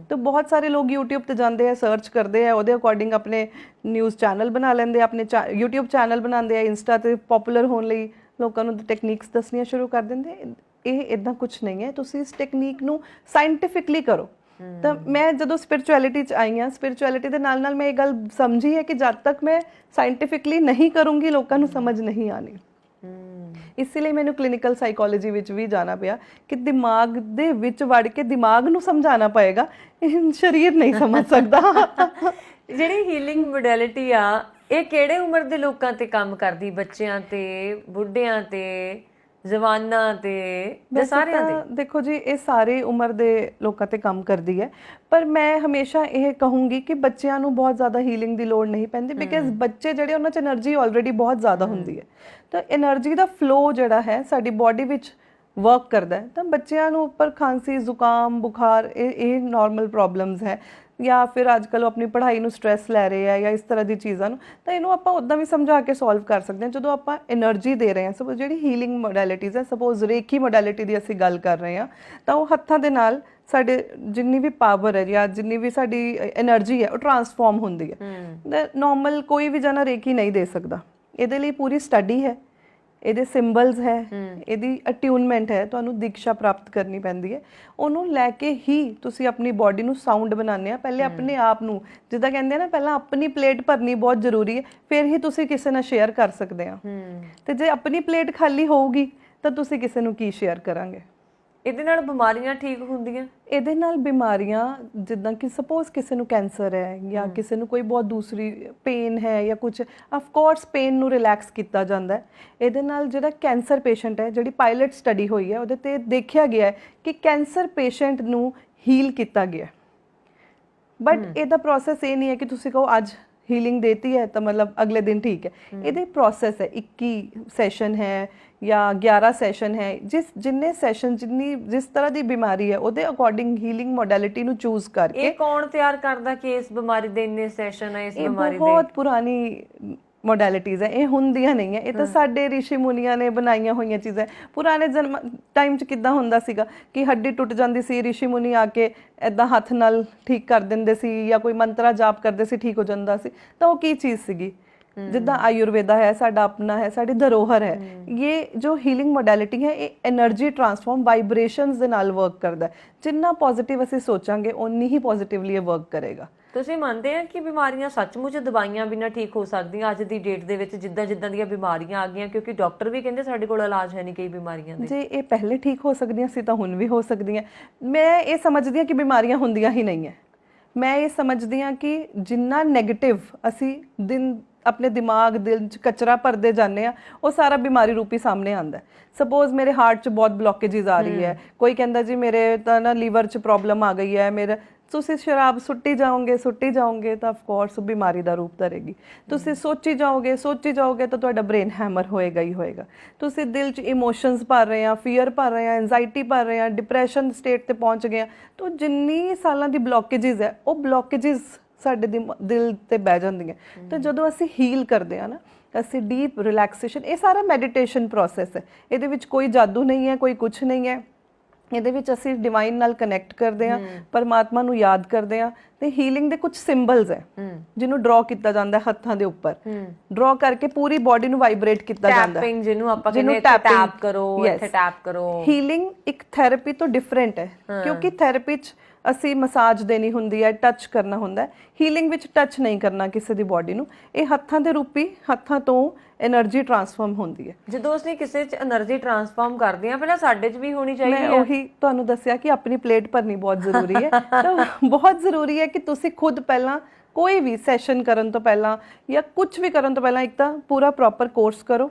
ਤਾਂ ਬਹੁਤ ਸਾਰੇ ਲੋਕ YouTube ਤੇ ਜਾਂਦੇ ਆ, ਸਰਚ ਕਰਦੇ ਆ, ਉਹਦੇ ਅਕੋਰਡਿੰਗ ਆਪਣੇ ਨਿਊਜ਼ ਚੈਨਲ ਬਣਾ ਲੈਂਦੇ ਆ, ਆਪਣੇ YouTube ਚੈਨਲ ਬਣਾਉਂਦੇ ਆ, ਇੰਸਟਾ ਤੇ ਪਪੂਲਰ ਹੋਣ ਲਈ ਲੋਕਾਂ ਨੂੰ ਟੈਕਨੀਕਸ ਦੱਸਣੀਆਂ ਸ਼ੁਰੂ ਕਰ ਦਿੰਦੇ। ਇਹ ਇਦਾਂ ਕੁਝ ਨਹੀਂ ਹੈ, ਤੁਸੀਂ ਇਸ ਟੈਕਨੀਕ ਨੂੰ ਸਾਇੰਟੀਫਿਕਲੀ ਕਰੋ। ਤਾਂ ਮੈਂ ਜਦੋਂ ਸਪਿਰਿਚੁਅਲਿਟੀ 'ਚ ਆਈ ਹਾਂ, ਸਪਿਰਿਚੁਅਲਿਟੀ ਦੇ ਨਾਲ ਨਾਲ ਮੈਂ ਇਹ ਗੱਲ ਸਮਝੀ ਹੈ ਕਿ ਜਦ ਤੱਕ ਮੈਂ ਸਾਇੰਟੀਫਿਕਲੀ ਨਹੀਂ ਕਰੂੰਗੀ ਲੋਕਾਂ ਨੂੰ ਸਮਝ ਨਹੀਂ ਆਣੀ। ਇਸ ਲਈ ਮੈਨੂੰ ਕਲੀਨਿਕਲ ਸਾਈਕੋਲੋਜੀ ਵਿੱਚ ਵੀ ਜਾਣਾ ਪਿਆ ਕਿ ਦਿਮਾਗ ਦੇ ਵਿੱਚ ਵੜ ਕੇ ਦਿਮਾਗ ਨੂੰ ਸਮਝਾਉਣਾ ਪਏਗਾ, ਇਹ ਸਰੀਰ ਨਹੀਂ ਸਮਝ ਸਕਦਾ। ਜਿਹੜੀ ਹੀਲਿੰਗ ਮੋਡੈਲਿਟੀ ਆ ਇਹ ਕਿਹੜੇ ਉਮਰ ਦੇ ਲੋਕਾਂ ਤੇ ਕੰਮ ਕਰਦੀ? ਬੱਚਿਆਂ ਤੇ, ਬੁੱਢਿਆਂ ਤੇ, ਜਵਾਨਾਂ ਤੇ ਜਾਂ ਸਾਰਿਆਂ ਦੇ? ਦੇਖੋ ਜੀ, ਇਹ ਸਾਰੇ ਉਮਰ ਦੇ ਲੋਕਾਂ ਤੇ ਕੰਮ ਕਰਦੀ ਹੈ, ਪਰ ਮੈਂ ਹਮੇਸ਼ਾ ਇਹ ਕਹੂੰਗੀ ਕਿ ਬੱਚਿਆਂ ਨੂੰ ਬਹੁਤ ਜ਼ਿਆਦਾ ਹੀਲਿੰਗ ਦੀ ਲੋੜ ਨਹੀਂ ਪੈਂਦੀ, ਬਿਕਾਜ਼ ਬੱਚੇ ਜਿਹੜੇ ਉਹਨਾਂ 'ਚ એનર્ਜੀ ਆਲਰੇਡੀ ਬਹੁਤ ਜ਼ਿਆਦਾ ਹੁੰਦੀ ਹੈ। ਤਾਂ એનર્ਜੀ ਦਾ ਫਲੋ ਜਿਹੜਾ ਹੈ ਸਾਡੀ ਬਾਡੀ ਵਿੱਚ ਵਰਕ ਕਰਦਾ ਹੈ। ਤਾਂ ਬੱਚਿਆਂ ਨੂੰ ਉੱਪਰ ਖਾਂਸੀ, ਜ਼ੁਕਾਮ, ਬੁਖਾਰ ਇਹ ਨਾਰਮਲ ਪ੍ਰੋਬਲਮਸ ਹੈ, ਜਾਂ ਫਿਰ ਅੱਜ ਕੱਲ੍ਹ ਉਹ ਆਪਣੀ ਪੜ੍ਹਾਈ ਨੂੰ ਸਟ੍ਰੈਸ ਲੈ ਰਹੇ ਆ ਜਾਂ ਇਸ ਤਰ੍ਹਾਂ ਦੀ ਚੀਜ਼ਾਂ ਨੂੰ, ਤਾਂ ਇਹਨੂੰ ਆਪਾਂ ਉੱਦਾਂ ਵੀ ਸਮਝਾ ਕੇ ਸੋਲਵ ਕਰ ਸਕਦੇ ਹਾਂ ਜਦੋਂ ਆਪਾਂ એનર્ਜੀ ਦੇ ਰਹੇ ਹਾਂ। ਸਪੋਜ਼ ਜਿਹੜੀ ਹੀਲਿੰਗ ਮੋਡੈਲਿਟੀਜ਼ ਹੈ, ਸਪੋਜ਼ ਰੇਕੀ ਮੋਡੈਲਿਟੀ ਦੀ ਅਸੀਂ ਗੱਲ ਕਰ ਰਹੇ ਹਾਂ, ਤਾਂ ਉਹ ਹੱਥਾਂ ਦੇ ਨਾਲ ਸਾਡੇ ਜਿੰਨੀ ਵੀ ਪਾਵਰ ਹੈ ਜਾਂ ਜਿੰਨੀ ਵੀ ਸਾਡੀ એનર્ਜੀ ਹੈ ਉਹ ਟਰਾਂਸਫਾਰਮ ਹੁੰਦੀ ਹੈ। ਨਾਰਮਲ ਕੋਈ ਵੀ ਜਣਾ ਰੇਕੀ ਨਹੀਂ ਦੇ ਸਕਦਾ, ਇਹਦੇ ਲਈ ਪੂਰੀ ਸਟੱਡੀ ਹੈ, ਇਹਦੇ ਸਿੰਬਲਸ ਹੈ, ਇਹਦੀ ਅਟਿਊਨਮੈਂਟ ਹੈ, ਤੁਹਾਨੂੰ ਦੀਕਸ਼ਾ ਪ੍ਰਾਪਤ ਕਰਨੀ ਪੈਂਦੀ ਹੈ। ਉਹਨੂੰ ਲੈ ਕੇ ਹੀ ਤੁਸੀਂ ਆਪਣੀ ਬਾਡੀ ਨੂੰ ਸਾਊਂਡ ਬਣਾਉਂਦੇ ਆ। ਪਹਿਲੇ ਆਪਣੇ ਆਪ ਨੂੰ, ਜਿੱਦਾਂ ਕਹਿੰਦੇ ਆ ਨਾ, ਪਹਿਲਾਂ ਆਪਣੀ ਪਲੇਟ ਭਰਨੀ ਬਹੁਤ ਜ਼ਰੂਰੀ ਹੈ, ਫਿਰ ਹੀ ਤੁਸੀਂ ਕਿਸੇ ਨਾਲ ਸ਼ੇਅਰ ਕਰ ਸਕਦੇ ਆ। ਤੇ ਜੇ ਆਪਣੀ ਪਲੇਟ ਖਾਲੀ ਹੋਊਗੀ ਤਾਂ ਤੁਸੀਂ ਕਿਸੇ ਨੂੰ ਕੀ ਸ਼ੇਅਰ ਕਰਾਂਗੇ? ਇਹਦੇ ਨਾਲ ਬਿਮਾਰੀਆਂ ਠੀਕ ਹੁੰਦੀਆਂ? ਇਹਦੇ ਨਾਲ ਬਿਮਾਰੀਆਂ, ਜਿੱਦਾਂ ਕਿ ਸਪੋਜ਼ ਕਿਸੇ ਨੂੰ ਕੈਂਸਰ ਹੈ ਜਾਂ ਕਿਸੇ ਨੂੰ ਕੋਈ ਬਹੁਤ ਦੂਸਰੀ ਪੇਨ ਹੈ ਜਾਂ ਕੁਝ, ਆਫ ਕੋਰਸ ਪੇਨ ਨੂੰ ਰਿਲੈਕਸ ਕੀਤਾ ਜਾਂਦਾ ਹੈ ਇਹਦੇ ਨਾਲ। ਜਿਹੜਾ ਕੈਂਸਰ ਪੇਸ਼ੈਂਟ ਹੈ, ਜਿਹੜੀ ਪਾਇਲਟ ਸਟੱਡੀ ਹੋਈ ਹੈ ਉਹਦੇ ਤੇ ਦੇਖਿਆ ਗਿਆ ਹੈ ਕਿ ਕੈਂਸਰ ਪੇਸ਼ੈਂਟ ਨੂੰ ਹੀਲ ਕੀਤਾ ਗਿਆ। ਬਟ ਇਹਦਾ ਪ੍ਰੋਸੈਸ ਇਹ ਨਹੀਂ ਹੈ ਕਿ ਤੁਸੀਂ ਕਹੋ ਅੱਜ ਹੀਲਿੰਗ ਦੇਤੀ ਹੈ ਤਾਂ ਮਤਲਬ ਅਗਲੇ ਦਿਨ ਠੀਕ ਹੈ। ਇਹਦੇ ਪ੍ਰੋਸੈਸ ਹੈ, 21 ਸੈਸ਼ਨ ਹੈ ਜਾਂ 11 ਸੈਸ਼ਨ ਹੈ, ਜਿੰਨੇ ਸੈਸ਼ਨ ਜਿਸ ਤਰ੍ਹਾਂ ਦੀ ਬਿਮਾਰੀ ਹੈ ਉਹਦੇ ਅਕੋਰਡਿੰਗ ਹੀਲਿੰਗ ਮੋਡੈਲਿਟੀ ਨੂੰ ਚੂਜ਼ ਕਰਕੇ। ਇਹ ਕੌਣ ਤਿਆਰ ਕਰਦਾ ਕਿ ਇਸ ਬਿਮਾਰੀ ਦੇ ਇੰਨੇ ਸੈਸ਼ਨ ਹੈ, ਇਸ ਬਿਮਾਰੀ ਦੇ? ਬਹੁਤ ਪੁਰਾਣੀ ਮੋਡੈਲਿਟੀਜ਼ ਹੈ, ਇਹ ਹੁੰਦੀਆਂ ਨਹੀਂ ਹੈ, ਇਹ ਤਾਂ ਸਾਡੇ ਰਿਸ਼ੀ ਮੁਨੀਆਂ ਨੇ ਬਣਾਈਆਂ ਹੋਈਆਂ ਚੀਜ਼ਾਂ। ਪੁਰਾਣੇ ਟਾਈਮ 'ਚ ਕਿੱਦਾਂ ਹੁੰਦਾ ਸੀਗਾ ਕਿ ਹੱਡੀ ਟੁੱਟ ਜਾਂਦੀ ਸੀ, ਰਿਸ਼ੀ ਮੁਨੀ ਆ ਕੇ ਇੱਦਾਂ ਹੱਥ ਨਾਲ ਠੀਕ ਕਰ ਦਿੰਦੇ ਸੀ ਜਾਂ ਕੋਈ ਮੰਤਰਾ ਜਾਪ ਕਰਦੇ ਸੀ, ਠੀਕ ਹੋ ਜਾਂਦਾ ਸੀ। ਤਾਂ ਉਹ ਕੀ ਚੀਜ਼ ਸੀਗੀ? ਜਿੱਦਾਂ ਆਯੁਰਵੇਦਾ ਹੈ, ਸਾਡਾ ਆਪਣਾ ਹੈ, ਸਾਡੀ ਧਰੋਹਰ ਹੈ। ਇਹ ਜੋ ਹੀਲਿੰਗ ਮੋਡੈਲਿਟੀ ਹੈ ਇਹ એનર્ਜੀ ਟਰਾਂਸਫਾਰਮ ਵਾਈਬ੍ਰੇਸ਼ਨਸ ਦੇ ਨਾਲ ਵਰਕ ਕਰਦਾ। ਜਿੰਨਾ ਪੋਜ਼ਿਟਿਵ ਅਸੀਂ ਸੋਚਾਂਗੇ ਓਨੀ ਹੀ ਪੋਜ਼ਿਟਿਵਲੀ ਇਹ ਵਰਕ ਕਰੇਗਾ। ਤੁਸੀਂ ਮੰਨਦੇ ਆ ਕਿ ਬਿਮਾਰੀਆਂ ਸੱਚਮੁੱਚ ਦਵਾਈਆਂ ਬਿਨਾਂ ਠੀਕ ਹੋ ਸਕਦੀਆਂ ਅੱਜ ਦੀ ਡੇਟ ਦੇ ਵਿੱਚ, ਜਿੱਦਾਂ ਦੀਆਂ ਬਿਮਾਰੀਆਂ ਆ ਗਈਆਂ? ਕਿਉਂਕਿ ਡਾਕਟਰ ਵੀ ਕਹਿੰਦੇ ਸਾਡੇ ਕੋਲ ਇਲਾਜ ਹੈ ਨਹੀਂ ਕਈ ਬਿਮਾਰੀਆਂ ਦੇ। ਜੇ ਇਹ ਪਹਿਲੇ ਠੀਕ ਹੋ ਸਕਦੀਆਂ ਸੀ ਤਾਂ ਹੁਣ ਵੀ ਹੋ ਸਕਦੀਆਂ। ਮੈਂ ਇਹ ਸਮਝਦੀ ਹਾਂ ਕਿ ਬਿਮਾਰੀਆਂ ਹੁੰਦੀਆਂ ਹੀ ਨਹੀਂ ਹੈ। ਮੈਂ ਇਹ ਸਮਝਦੀ ਹਾਂ ਕਿ ਜਿੰਨਾ ਨੈਗੇਟਿਵ ਅਸੀਂ ਆਪਣੇ ਦਿਮਾਗ, ਦਿਲ 'ਚ ਕਚਰਾ ਭਰਦੇ ਜਾਂਦੇ ਆ, ਉਹ ਸਾਰਾ ਬਿਮਾਰੀ ਰੂਪੀ ਸਾਹਮਣੇ ਆਉਂਦਾ। ਸਪੋਜ਼ ਮੇਰੇ ਹਾਰਟ 'ਚ ਬਹੁਤ ਬਲੋਕੇਜਿਸ ਆ ਰਹੀ ਹੈ, ਕੋਈ ਕਹਿੰਦਾ ਜੀ ਮੇਰੇ ਤਾਂ ਨਾ ਲੀਵਰ 'ਚ ਪ੍ਰੋਬਲਮ ਆ ਗਈ ਹੈ, ਮੇਰਾ ਤੁਸੀਂ ਸ਼ਰਾਬ ਸੁੱਟੀ ਜਾਓਗੇ ਤਾਂ ਆਫ ਕੋਰਸ ਬਿਮਾਰੀ ਦਾ ਰੂਪ ਧਰੇਗੀ। ਤੁਸੀਂ ਸੋਚੀ ਜਾਓਗੇ ਤਾਂ ਤੁਹਾਡਾ ਬ੍ਰੇਨ ਹੈਮਰ ਹੋਏਗਾ ਹੀ ਹੋਏਗਾ। ਤੁਸੀਂ ਦਿਲ 'ਚ ਇਮੋਸ਼ਨਸ ਭਰ ਰਹੇ ਆ, ਫੀਅਰ ਭਰ ਰਹੇ ਆ, ਐਂਜ਼ਾਈਟੀ ਭਰ ਰਹੇ ਆ, ਡਿਪਰੈਸ਼ਨ ਸਟੇਟ ਤੇ ਪਹੁੰਚ ਗਏ ਆ, ਤਾਂ ਜਿੰਨੀ ਸਾਲਾਂ ਦੀ ਬਲੋਕੇਜਿਸ ਹੈ ਉਹ ਬਲੋਕੇਜਿਸ ਸਾਡੇ ਦਿਲ ਤੇ ਬਹਿ ਜਾਂਦੀਆਂ। ਤਾਂ ਜਦੋਂ ਅਸੀਂ ਹੀਲ ਕਰਦੇ ਆ ਨਾ, ਅਸੀਂ ਡੀਪ ਰਿਲੈਕਸੇਸ਼ਨ, ਇਹ ਸਾਰਾ ਮੈਡੀਟੇਸ਼ਨ ਪ੍ਰੋਸੈਸ ਹੈ, ਇਹਦੇ ਵਿੱਚ ਕੋਈ ਜਾਦੂ ਨਹੀਂ ਹੈ, ਕੋਈ ਕੁਝ ਨਹੀਂ ਹੈ। ਇਹਦੇ ਵਿੱਚ ਅਸੀਂ ਡਿਵਾਈਨ ਨਾਲ ਕਨੈਕਟ ਕਰਦੇ ਆ, ਪਰਮਾਤਮਾ ਨੂੰ ਯਾਦ ਕਰਦੇ ਆ, ਤੇ ਹੀਲਿੰਗ ਦੇ ਕੁਝ ਸਿੰਬਲਸ ਹੈ ਜਿਹਨੂੰ ਡਰਾ ਕੀਤਾ ਜਾਂਦਾ ਹੈ ਹੱਥਾਂ ਦੇ ਉੱਪਰ, ਡਰਾ ਕਰਕੇ ਪੂਰੀ ਬਾਡੀ ਨੂੰ ਵਾਈਬ੍ਰੇਟ ਕੀਤਾ ਜਾਂਦਾ ਹੈ, ਟੈਪਿੰਗ ਜਿਹਨੂੰ ਆਪਾਂ ਕਹਿੰਦੇ ਇੱਥੇ ਟੈਪ ਕਰੋ, ਇੱਥੇ ਟੈਪ ਕਰੋ। ਹੀਲਿੰਗ ਇੱਕ ਥੈਰੇਪੀ ਤੋਂ ਡਿਫਰੈਂਟ ਹੈ, ਕਿਉਂਕਿ ਥੈਰੇਪੀ 'ਚ ਅਸੀਂ ਮਸਾਜ ਦੇਣੀ ਹੁੰਦੀ ਹੈ, ਟੱਚ ਕਰਨਾ ਹੁੰਦਾ ਹੈ। ਹੀਲਿੰਗ ਵਿੱਚ ਟੱਚ ਨਹੀਂ ਕਰਨਾ ਕਿਸੇ ਦੀ ਬਾਡੀ ਨੂੰ, ਇਹ ਹੱਥਾਂ ਦੇ ਰੂਪੀ ਹੱਥਾਂ ਤੋਂ એનર્ਜੀ ਟਰਾਂਸਫਾਰਮ ਹੁੰਦੀ ਹੈ। ਜਦੋਂ ਅਸੀਂ ਕਿਸੇ 'ਚ એનર્ਜੀ ਟਰਾਂਸਫਾਰਮ ਕਰਦੇ ਹਾਂ ਪਹਿਲਾਂ ਸਾਡੇ 'ਚ ਵੀ ਹੋਣੀ ਚਾਹੀਦੀ ਹੈ। ਮੈਂ ਉਹੀ ਤੁਹਾਨੂੰ ਦੱਸਿਆ ਕਿ ਆਪਣੀ ਪਲੇਟ ਭਰਨੀ ਬਹੁਤ ਜ਼ਰੂਰੀ ਹੈ। ਤਾਂ ਬਹੁਤ ਜ਼ਰੂਰੀ ਹੈ ਕਿ ਤੁਸੀਂ ਖੁਦ ਪਹਿਲਾਂ ਕੋਈ ਵੀ ਸੈਸ਼ਨ ਕਰਨ ਤੋਂ ਪਹਿਲਾਂ ਜਾਂ ਕੁਝ ਵੀ ਕਰਨ ਤੋਂ ਪਹਿਲਾਂ ਇੱਕ ਤਾਂ ਪੂਰਾ ਪ੍ਰੋਪਰ ਕੋਰਸ ਕਰੋ,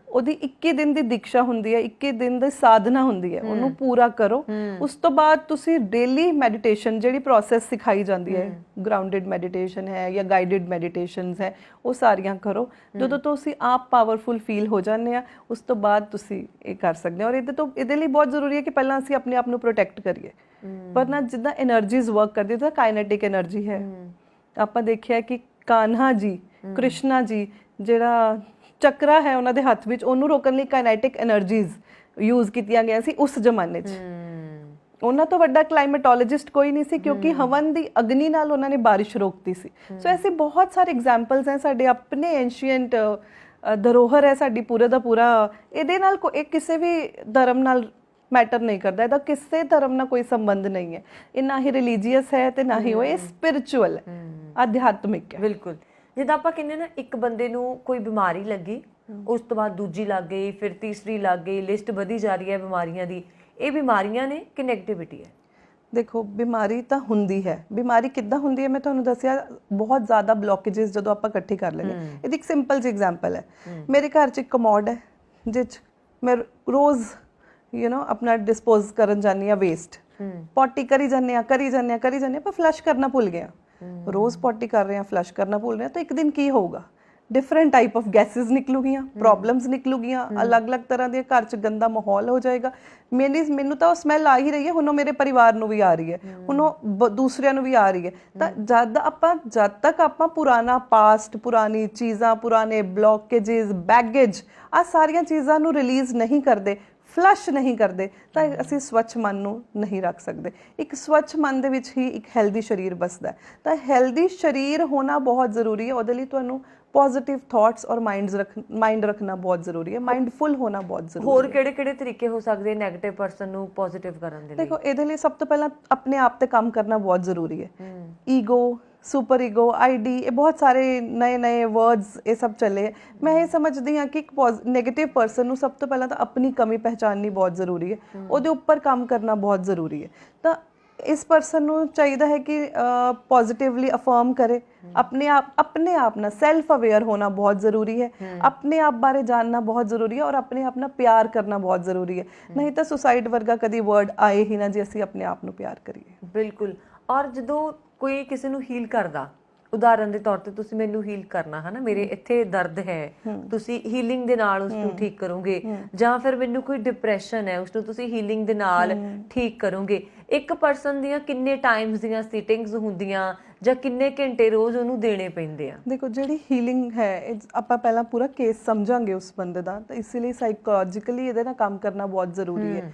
ਉਹਦੀ 21 ਦਿਨ ਦੀ ਦੀਕਸ਼ਾ ਹੁੰਦੀ ਹੈ, 21 ਦਿਨ ਦੀ ਸਾਧਨਾ ਹੁੰਦੀ ਹੈ, ਉਹਨੂੰ ਪੂਰਾ ਕਰੋ। ਉਸ ਤੋਂ ਬਾਅਦ ਤੁਸੀਂ ਡੇਲੀ ਮੈਡੀਟੇਸ਼ਨ ਜਿਹੜੀ ਪ੍ਰੋਸੈਸ ਸਿਖਾਈ ਜਾਂਦੀ ਹੈ, ਗਰਾਊਂਡਡ ਮੈਡੀਟੇਸ਼ਨ ਹੈ ਜਾਂ ਗਾਈਡਡ ਮੈਡੀਟੇਸ਼ਨਸ ਹੈ, ਉਹ ਸਾਰੀਆਂ ਕਰੋ। ਜਦੋਂ ਤੁਸੀਂ ਆਪ ਪਾਵਰਫੁਲ ਫੀਲ ਹੋ ਜਾਂਦੇ ਆ, ਉਸ ਤੋਂ ਬਾਅਦ ਤੁਸੀਂ ਇਹ ਕਰ ਸਕਦੇ ਹੋ। ਔਰ ਇਹਦੇ ਲਈ ਬਹੁਤ ਜ਼ਰੂਰੀ ਹੈ ਕਿ ਪਹਿਲਾਂ ਅਸੀਂ ਆਪਣੇ ਆਪ ਨੂੰ ਪ੍ਰੋਟੈਕਟ ਕਰੀਏ। ਪਰ ਨਾ ਜਿੱਦਾਂ એનર્ਜੀਜ਼ ਵਰਕ ਕਰਦੀ ਤਾਂ ਕਾਈਨੈਟਿਕ એનર્ਜੀ ਹੈ। ਆਪਾਂ ਦੇਖਿਆ ਕਿ ਕਾਨਹਾ ਜੀ, ਕ੍ਰਿਸ਼ਨਾ ਜੀ, ਜਿਹੜਾ ਚੱਕਰਾ ਹੈ ਉਹਨਾਂ ਦੇ ਹੱਥ ਵਿੱਚ, ਉਹਨੂੰ ਰੋਕਣ ਲਈ ਕਾਈਨੈਟਿਕ એનર્ਜੀਜ਼ ਯੂਜ਼ ਕੀਤੀਆਂ ਗਈਆਂ ਸੀ ਉਸ ਜ਼ਮਾਨੇ 'ਚ। ਉਹਨਾਂ ਤੋਂ ਵੱਡਾ ਕਲਾਈਮੇਟੋਲੋਜਿਸਟ ਕੋਈ ਨਹੀਂ ਸੀ, ਕਿਉਂਕਿ ਹਵਨ ਦੀ ਅਗਨੀ ਨਾਲ ਉਹਨਾਂ ਨੇ ਬਾਰਿਸ਼ ਰੋਕਤੀ ਸੀ। ਸੋ ਐਸੇ ਬਹੁਤ ਸਾਰੇ ਐਗਜ਼ਾਮਪਲਸ ਹੈ, ਸਾਡੇ ਆਪਣੇ ਐਂਸ਼ੀਐਂਟ ਧਰੋਹਰ ਹੈ ਸਾਡੀ ਪੂਰੇ ਦਾ ਪੂਰਾ। ਇਹਦੇ ਨਾਲ ਇਹ ਕਿਸੇ ਵੀ ਧਰਮ ਨਾਲ ਮੈਟਰ ਨਹੀਂ ਕਰਦਾ, ਇਹਦਾ ਕਿਸੇ ਧਰਮ ਨਾਲ ਕੋਈ ਸੰਬੰਧ ਨਹੀਂ ਹੈ। ਇਹ ਨਾ ਹੀ ਰਿਲੀਜੀਅਸ ਹੈ ਤੇ ਨਾ ਹੀ ਉਹ, ਇਹ ਸਪਿਰਿਚੁਅਲ ਹੈ, ਅਧਿਆਤਮਿਕ ਹੈ। ਬਿਲਕੁਲ। ਜਿੱਦਾਂ ਆਪਾਂ ਕਹਿੰਦੇ ਨਾ, ਇੱਕ ਬੰਦੇ ਨੂੰ ਕੋਈ ਬਿਮਾਰੀ ਲੱਗੀ, ਉਸ ਤੋਂ ਬਾਅਦ ਦੂਜੀ ਲੱਗ ਗਈ, ਫਿਰ ਤੀਸਰੀ ਲੱਗ ਗਈ, ਲਿਸਟ ਵਧੀ ਜਾ ਰਹੀ ਹੈ ਬਿਮਾਰੀਆਂ ਦੀ। ਇਹ ਬਿਮਾਰੀਆਂ ਨੇ ਕਿ ਨੈਗੇਟਿਵਿਟੀ ਹੈ? ਦੇਖੋ, ਬਿਮਾਰੀ ਤਾਂ ਹੁੰਦੀ ਹੈ। ਬਿਮਾਰੀ ਕਿੱਦਾਂ ਹੁੰਦੀ ਹੈ ਮੈਂ ਤੁਹਾਨੂੰ ਦੱਸਿਆ, ਬਹੁਤ ਜ਼ਿਆਦਾ ਬਲੌਕੇजेस ਜਦੋਂ ਆਪਾਂ ਇਕੱਠੇ ਕਰ ਲੈਂਦੇ। ਇਹਦੀ ਇੱਕ ਸਿੰਪਲ ਜਿਹੀ ਐਗਜ਼ਾਮਪਲ ਹੈ, ਮੇਰੇ ਘਰ 'ਚ ਇੱਕ ਕਮੋਡ ਹੈ ਜਿਸ 'ਚ ਮੈਂ ਰੋਜ਼ ਆਪਣਾ ਡਿਸਪੋਜ਼ ਕਰਨ ਜਾਂਦੀ ਆ ਵੇਸਟ। ਪੋਟੀ ਕਰੀ ਜਾਂਦੇ ਆ ਪਰ ਫਲਸ਼ ਕਰਨਾ ਭੁੱਲ ਗਿਆ। ਰੋਜ਼ ਪੋਟੀ ਕਰ ਰਹੇ ਆ, ਫਲਸ਼ ਕਰਨਾ ਭੁੱਲ ਰਹੇ ਆ, ਤਾਂ ਇੱਕ ਦਿਨ ਕੀ ਹੋਊਗਾ? ਡਿਫਰੈਂਟ ਟਾਈਪ ਆਫ ਗੈਸਿਸ ਨਿਕਲੂਗੀਆਂ, ਪ੍ਰੋਬਲਮਸ ਨਿਕਲੂਗੀਆਂ, ਅਲੱਗ-ਅਲੱਗ ਤਰ੍ਹਾਂ ਦੇ ਘਰ 'ਚ ਗੰਦਾ ਮਾਹੌਲ ਹੋ ਜਾਏਗਾ। ਮੈਨੂੰ ਤਾਂ ਉਹ ਸਮੈਲ ਆ ਹੀ ਰਹੀ ਹੈ, ਹੁਣ ਉਹ ਮੇਰੇ ਪਰਿਵਾਰ ਨੂੰ ਵੀ ਆ ਰਹੀ ਹੈ, ਹੁਣ ਉਹ ਦੂਸਰਿਆਂ ਨੂੰ ਵੀ ਆ ਰਹੀ ਹੈ। ਤਾਂ ਜਦ ਤੱਕ ਆਪਾਂ ਪੁਰਾਣਾ ਪਾਸਟ, ਪੁਰਾਣੀ ਚੀਜ਼ਾਂ, ਪੁਰਾਣੇ ਬਲੌਕੇजेस, ਬੈਗੇਜ, ਆ ਸਾਰੀਆਂ ਚੀਜ਼ਾਂ ਨੂੰ ਰਿਲੀਜ਼ ਨਹੀਂ ਕਰਦੇ, ਫਲਸ਼ ਨਹੀਂ ਕਰਦੇ, ਤਾਂ ਅਸੀਂ ਸਵੱਛ ਮਨ ਨੂੰ ਨਹੀਂ ਰੱਖ ਸਕਦੇ। ਇੱਕ ਸਵੱਛ ਮਨ ਦੇ ਵਿੱਚ ਹੀ ਇੱਕ ਹੈਲਦੀ ਸਰੀਰ ਬਸਦਾ ਹੈ। ਤਾਂ ਹੈਲਦੀ ਸਰੀਰ ਹੋਣਾ ਬਹੁਤ ਜ਼ਰੂਰੀ ਹੈ। ਉਹਦੇ ਲਈ ਤੁਹਾਨੂੰ ਪੋਜ਼ਿਟਿਵ ਥਾਟਸ ਔਰ ਮਾਈਂਡ ਰੱਖਣਾ ਬਹੁਤ ਜ਼ਰੂਰੀ ਹੈ, ਮਾਈਂਡਫੁਲ ਹੋਣਾ ਬਹੁਤ ਜ਼ਰੂਰੀ ਹੈ। ਹੋਰ ਕਿਹੜੇ ਤਰੀਕੇ ਹੋ ਸਕਦੇ ਨੈਗੇਟਿਵ ਪਰਸਨ ਨੂੰ ਪੋਜ਼ਿਟਿਵ ਕਰਨ ਦੇ ਲਈ? ਦੇਖੋ, ਇਹਦੇ ਲਈ ਸਭ ਤੋਂ ਪਹਿਲਾਂ ਆਪਣੇ ਆਪ ਤੇ ਕੰਮ ਕਰਨਾ ਬਹੁਤ ਜ਼ਰੂਰੀ ਹੈ। ਈਗੋ, ਸੁਪਰ ਈਗੋ, ਆਈਡੀ, ਇਹ ਬਹੁਤ ਸਾਰੇ ਨਏ ਵਰਡਸ ਇਹ ਸਭ ਚੱਲੇ। ਮੈਂ ਇਹ ਸਮਝਦੀ ਹਾਂ ਕਿ ਇੱਕ ਨੈਗੇਟਿਵ ਪਰਸਨ ਨੂੰ ਸਭ ਤੋਂ ਪਹਿਲਾਂ ਤਾਂ ਆਪਣੀ ਕਮੀ ਪਹਿਚਾਨਣੀ ਬਹੁਤ ਜ਼ਰੂਰੀ ਹੈ, ਉਹਦੇ ਉੱਪਰ ਕੰਮ ਕਰਨਾ ਬਹੁਤ ਜ਼ਰੂਰੀ ਹੈ। ਤਾਂ ਇਸ ਪਰਸਨ ਨੂੰ ਚਾਹੀਦਾ ਹੈ ਕਿ ਪੋਜ਼ਿਟਿਵਲੀ ਅਫਰਮ ਕਰੇ, ਆਪਣੇ ਆਪ ਨਾਲ ਸੈਲਫ ਅਵੇਅਰ ਹੋਣਾ ਬਹੁਤ ਜ਼ਰੂਰੀ ਹੈ, ਆਪਣੇ ਆਪ ਬਾਰੇ ਜਾਣਨਾ ਬਹੁਤ ਜ਼ਰੂਰੀ ਹੈ, ਔਰ ਆਪਣੇ ਆਪ ਨਾਲ ਪਿਆਰ ਕਰਨਾ ਬਹੁਤ ਜ਼ਰੂਰੀ ਹੈ। ਨਹੀਂ ਤਾਂ ਸੁਸਾਈਡ ਵਰਗਾ ਕਦੀ ਵਰਡ ਆਏ ਹੀ ਨਾ ਜੇ ਅਸੀਂ ਆਪਣੇ ਆਪ ਨੂੰ ਪਿਆਰ ਕਰੀਏ। ਬਿਲਕੁਲ। ਔਰ ਜਦੋਂ ਕੋਈ ਕਿਸੇ ਨੂੰ ਹੀਲ ਕਰਦਾ, ਉਦਾਹਰਨ ਦੇ ਤੌਰ ਤੇ ਤੁਸੀਂ ਮੈਨੂੰ ਹੀਲ ਕਰਨਾ ਹੈ ਨਾ, ਮੇਰੇ ਇੱਥੇ ਦਰਦ ਹੈ, ਤੁਸੀਂ ਹੀਲਿੰਗ ਦੇ ਨਾਲ ਉਸ ਨੂੰ ਠੀਕ ਕਰੋਗੇ, ਜਾਂ ਫਿਰ ਮੈਨੂੰ ਕੋਈ ਡਿਪਰੈਸ਼ਨ ਹੈ, ਉਸ ਨੂੰ ਤੁਸੀਂ ਹੀਲਿੰਗ ਦੇ ਨਾਲ ਠੀਕ ਕਰੋਗੇ। ਇੱਕ ਪਰਸਨ ਦੀਆਂ ਕਿੰਨੇ ਟਾਈਮਸ ਦੀਆਂ ਸੀਟਿੰਗਸ ਹੁੰਦੀਆਂ, ਜਾਂ ਕਿੰਨੇ ਘੰਟੇ ਰੋਜ਼ ਉਹਨੂੰ ਦੇਣੇ ਪੈਂਦੇ ਆ? ਦੇਖੋ, ਜਿਹੜੀ ਹੀਲਿੰਗ ਹੈ, ਆਪਾਂ ਪਹਿਲਾਂ ਪੂਰਾ ਕੇਸ ਸਮਝਾਂਗੇ ਉਸ ਬੰਦੇ ਦਾ, ਤਾਂ ਇਸ ਲਈ ਸਾਈਕੋਲੋਜੀਕਲੀ ਇਹਦੇ ਨਾਲ ਕੰਮ ਕਰਨਾ ਬਹੁਤ ਜ਼ਰੂਰੀ ਹੈ।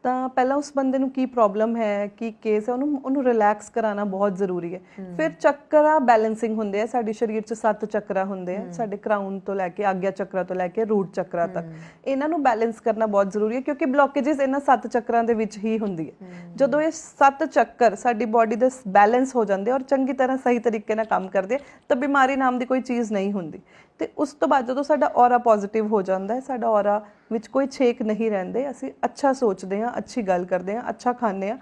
ਤਾਂ ਪਹਿਲਾਂ ਉਸ ਬੰਦੇ ਨੂੰ ਕੀ ਪ੍ਰੋਬਲਮ ਹੈ, ਕੀ ਕੇਸ ਹੈ, ਉਹਨੂੰ ਰਿਲੈਕਸ ਕਰਾਉਣਾ ਬਹੁਤ ਜ਼ਰੂਰੀ ਹੈ। ਫਿਰ ਚੱਕਰਾ ਬੈਲੈਂਸਿੰਗ ਹੁੰਦੇ ਆ, ਸਾਡੇ ਸਰੀਰ 'ਚ 7 ਚੱਕਰਾ ਹੁੰਦੇ ਆ, ਸਾਡੇ ਕਰਾਊਨ ਤੋਂ ਲੈ ਕੇ ਆਗਿਆ ਚੱਕਰਾ ਤੋਂ ਲੈ ਕੇ ਰੂਟ ਚੱਕਰਾ ਤੱਕ। ਇਹਨਾਂ ਨੂੰ ਬੈਲੈਂਸ ਕਰਨਾ ਬਹੁਤ ਜ਼ਰੂਰੀ ਹੈ, ਕਿਉਂਕਿ ਬਲੌਕੇजेस ਇਹਨਾਂ 7 ਚੱਕਰਾਂ ਦੇ ਵਿੱਚ ਹੀ ਹੁੰਦੀ ਹੈ। ਜਦੋਂ ਇਹ 7 ਚੱਕਰ ਸਾਡੀ ਬਾਡੀ ਦੇ ਬੈਲੈਂਸ ਹੋ ਜਾਂਦੇ ਔਰ ਚੰਗੀ ਤਰ੍ਹਾਂ ਸਹੀ ਤਰੀਕੇ ਨਾਲ ਕੰਮ ਕਰਦੇ, ਤਾਂ ਬਿਮਾਰੀ ਨਾਮ ਦੀ ਕੋਈ ਚੀਜ਼ ਨਹੀਂ ਹੁੰਦੀ। ਤੇ ਉਸ ਤੋਂ ਬਾਅਦ ਜਦੋਂ ਸਾਡਾ ਔਰਾ ਪੋਜ਼ਿਟਿਵ ਹੋ ਜਾਂਦਾ ਹੈ, ਸਾਡਾ ਔਰਾ ਵਿੱਚ ਕੋਈ ਛੇਕ ਨਹੀਂ ਰਹਿੰਦੇ, ਅਸੀਂ ਅੱਛਾ ਸੋਚਦੇ ਹਾਂ, ਅੱਛੀ ਗੱਲ ਕਰਦੇ ਹਾਂ, ਅੱਛਾ ਖਾਂਦੇ ਹਾਂ,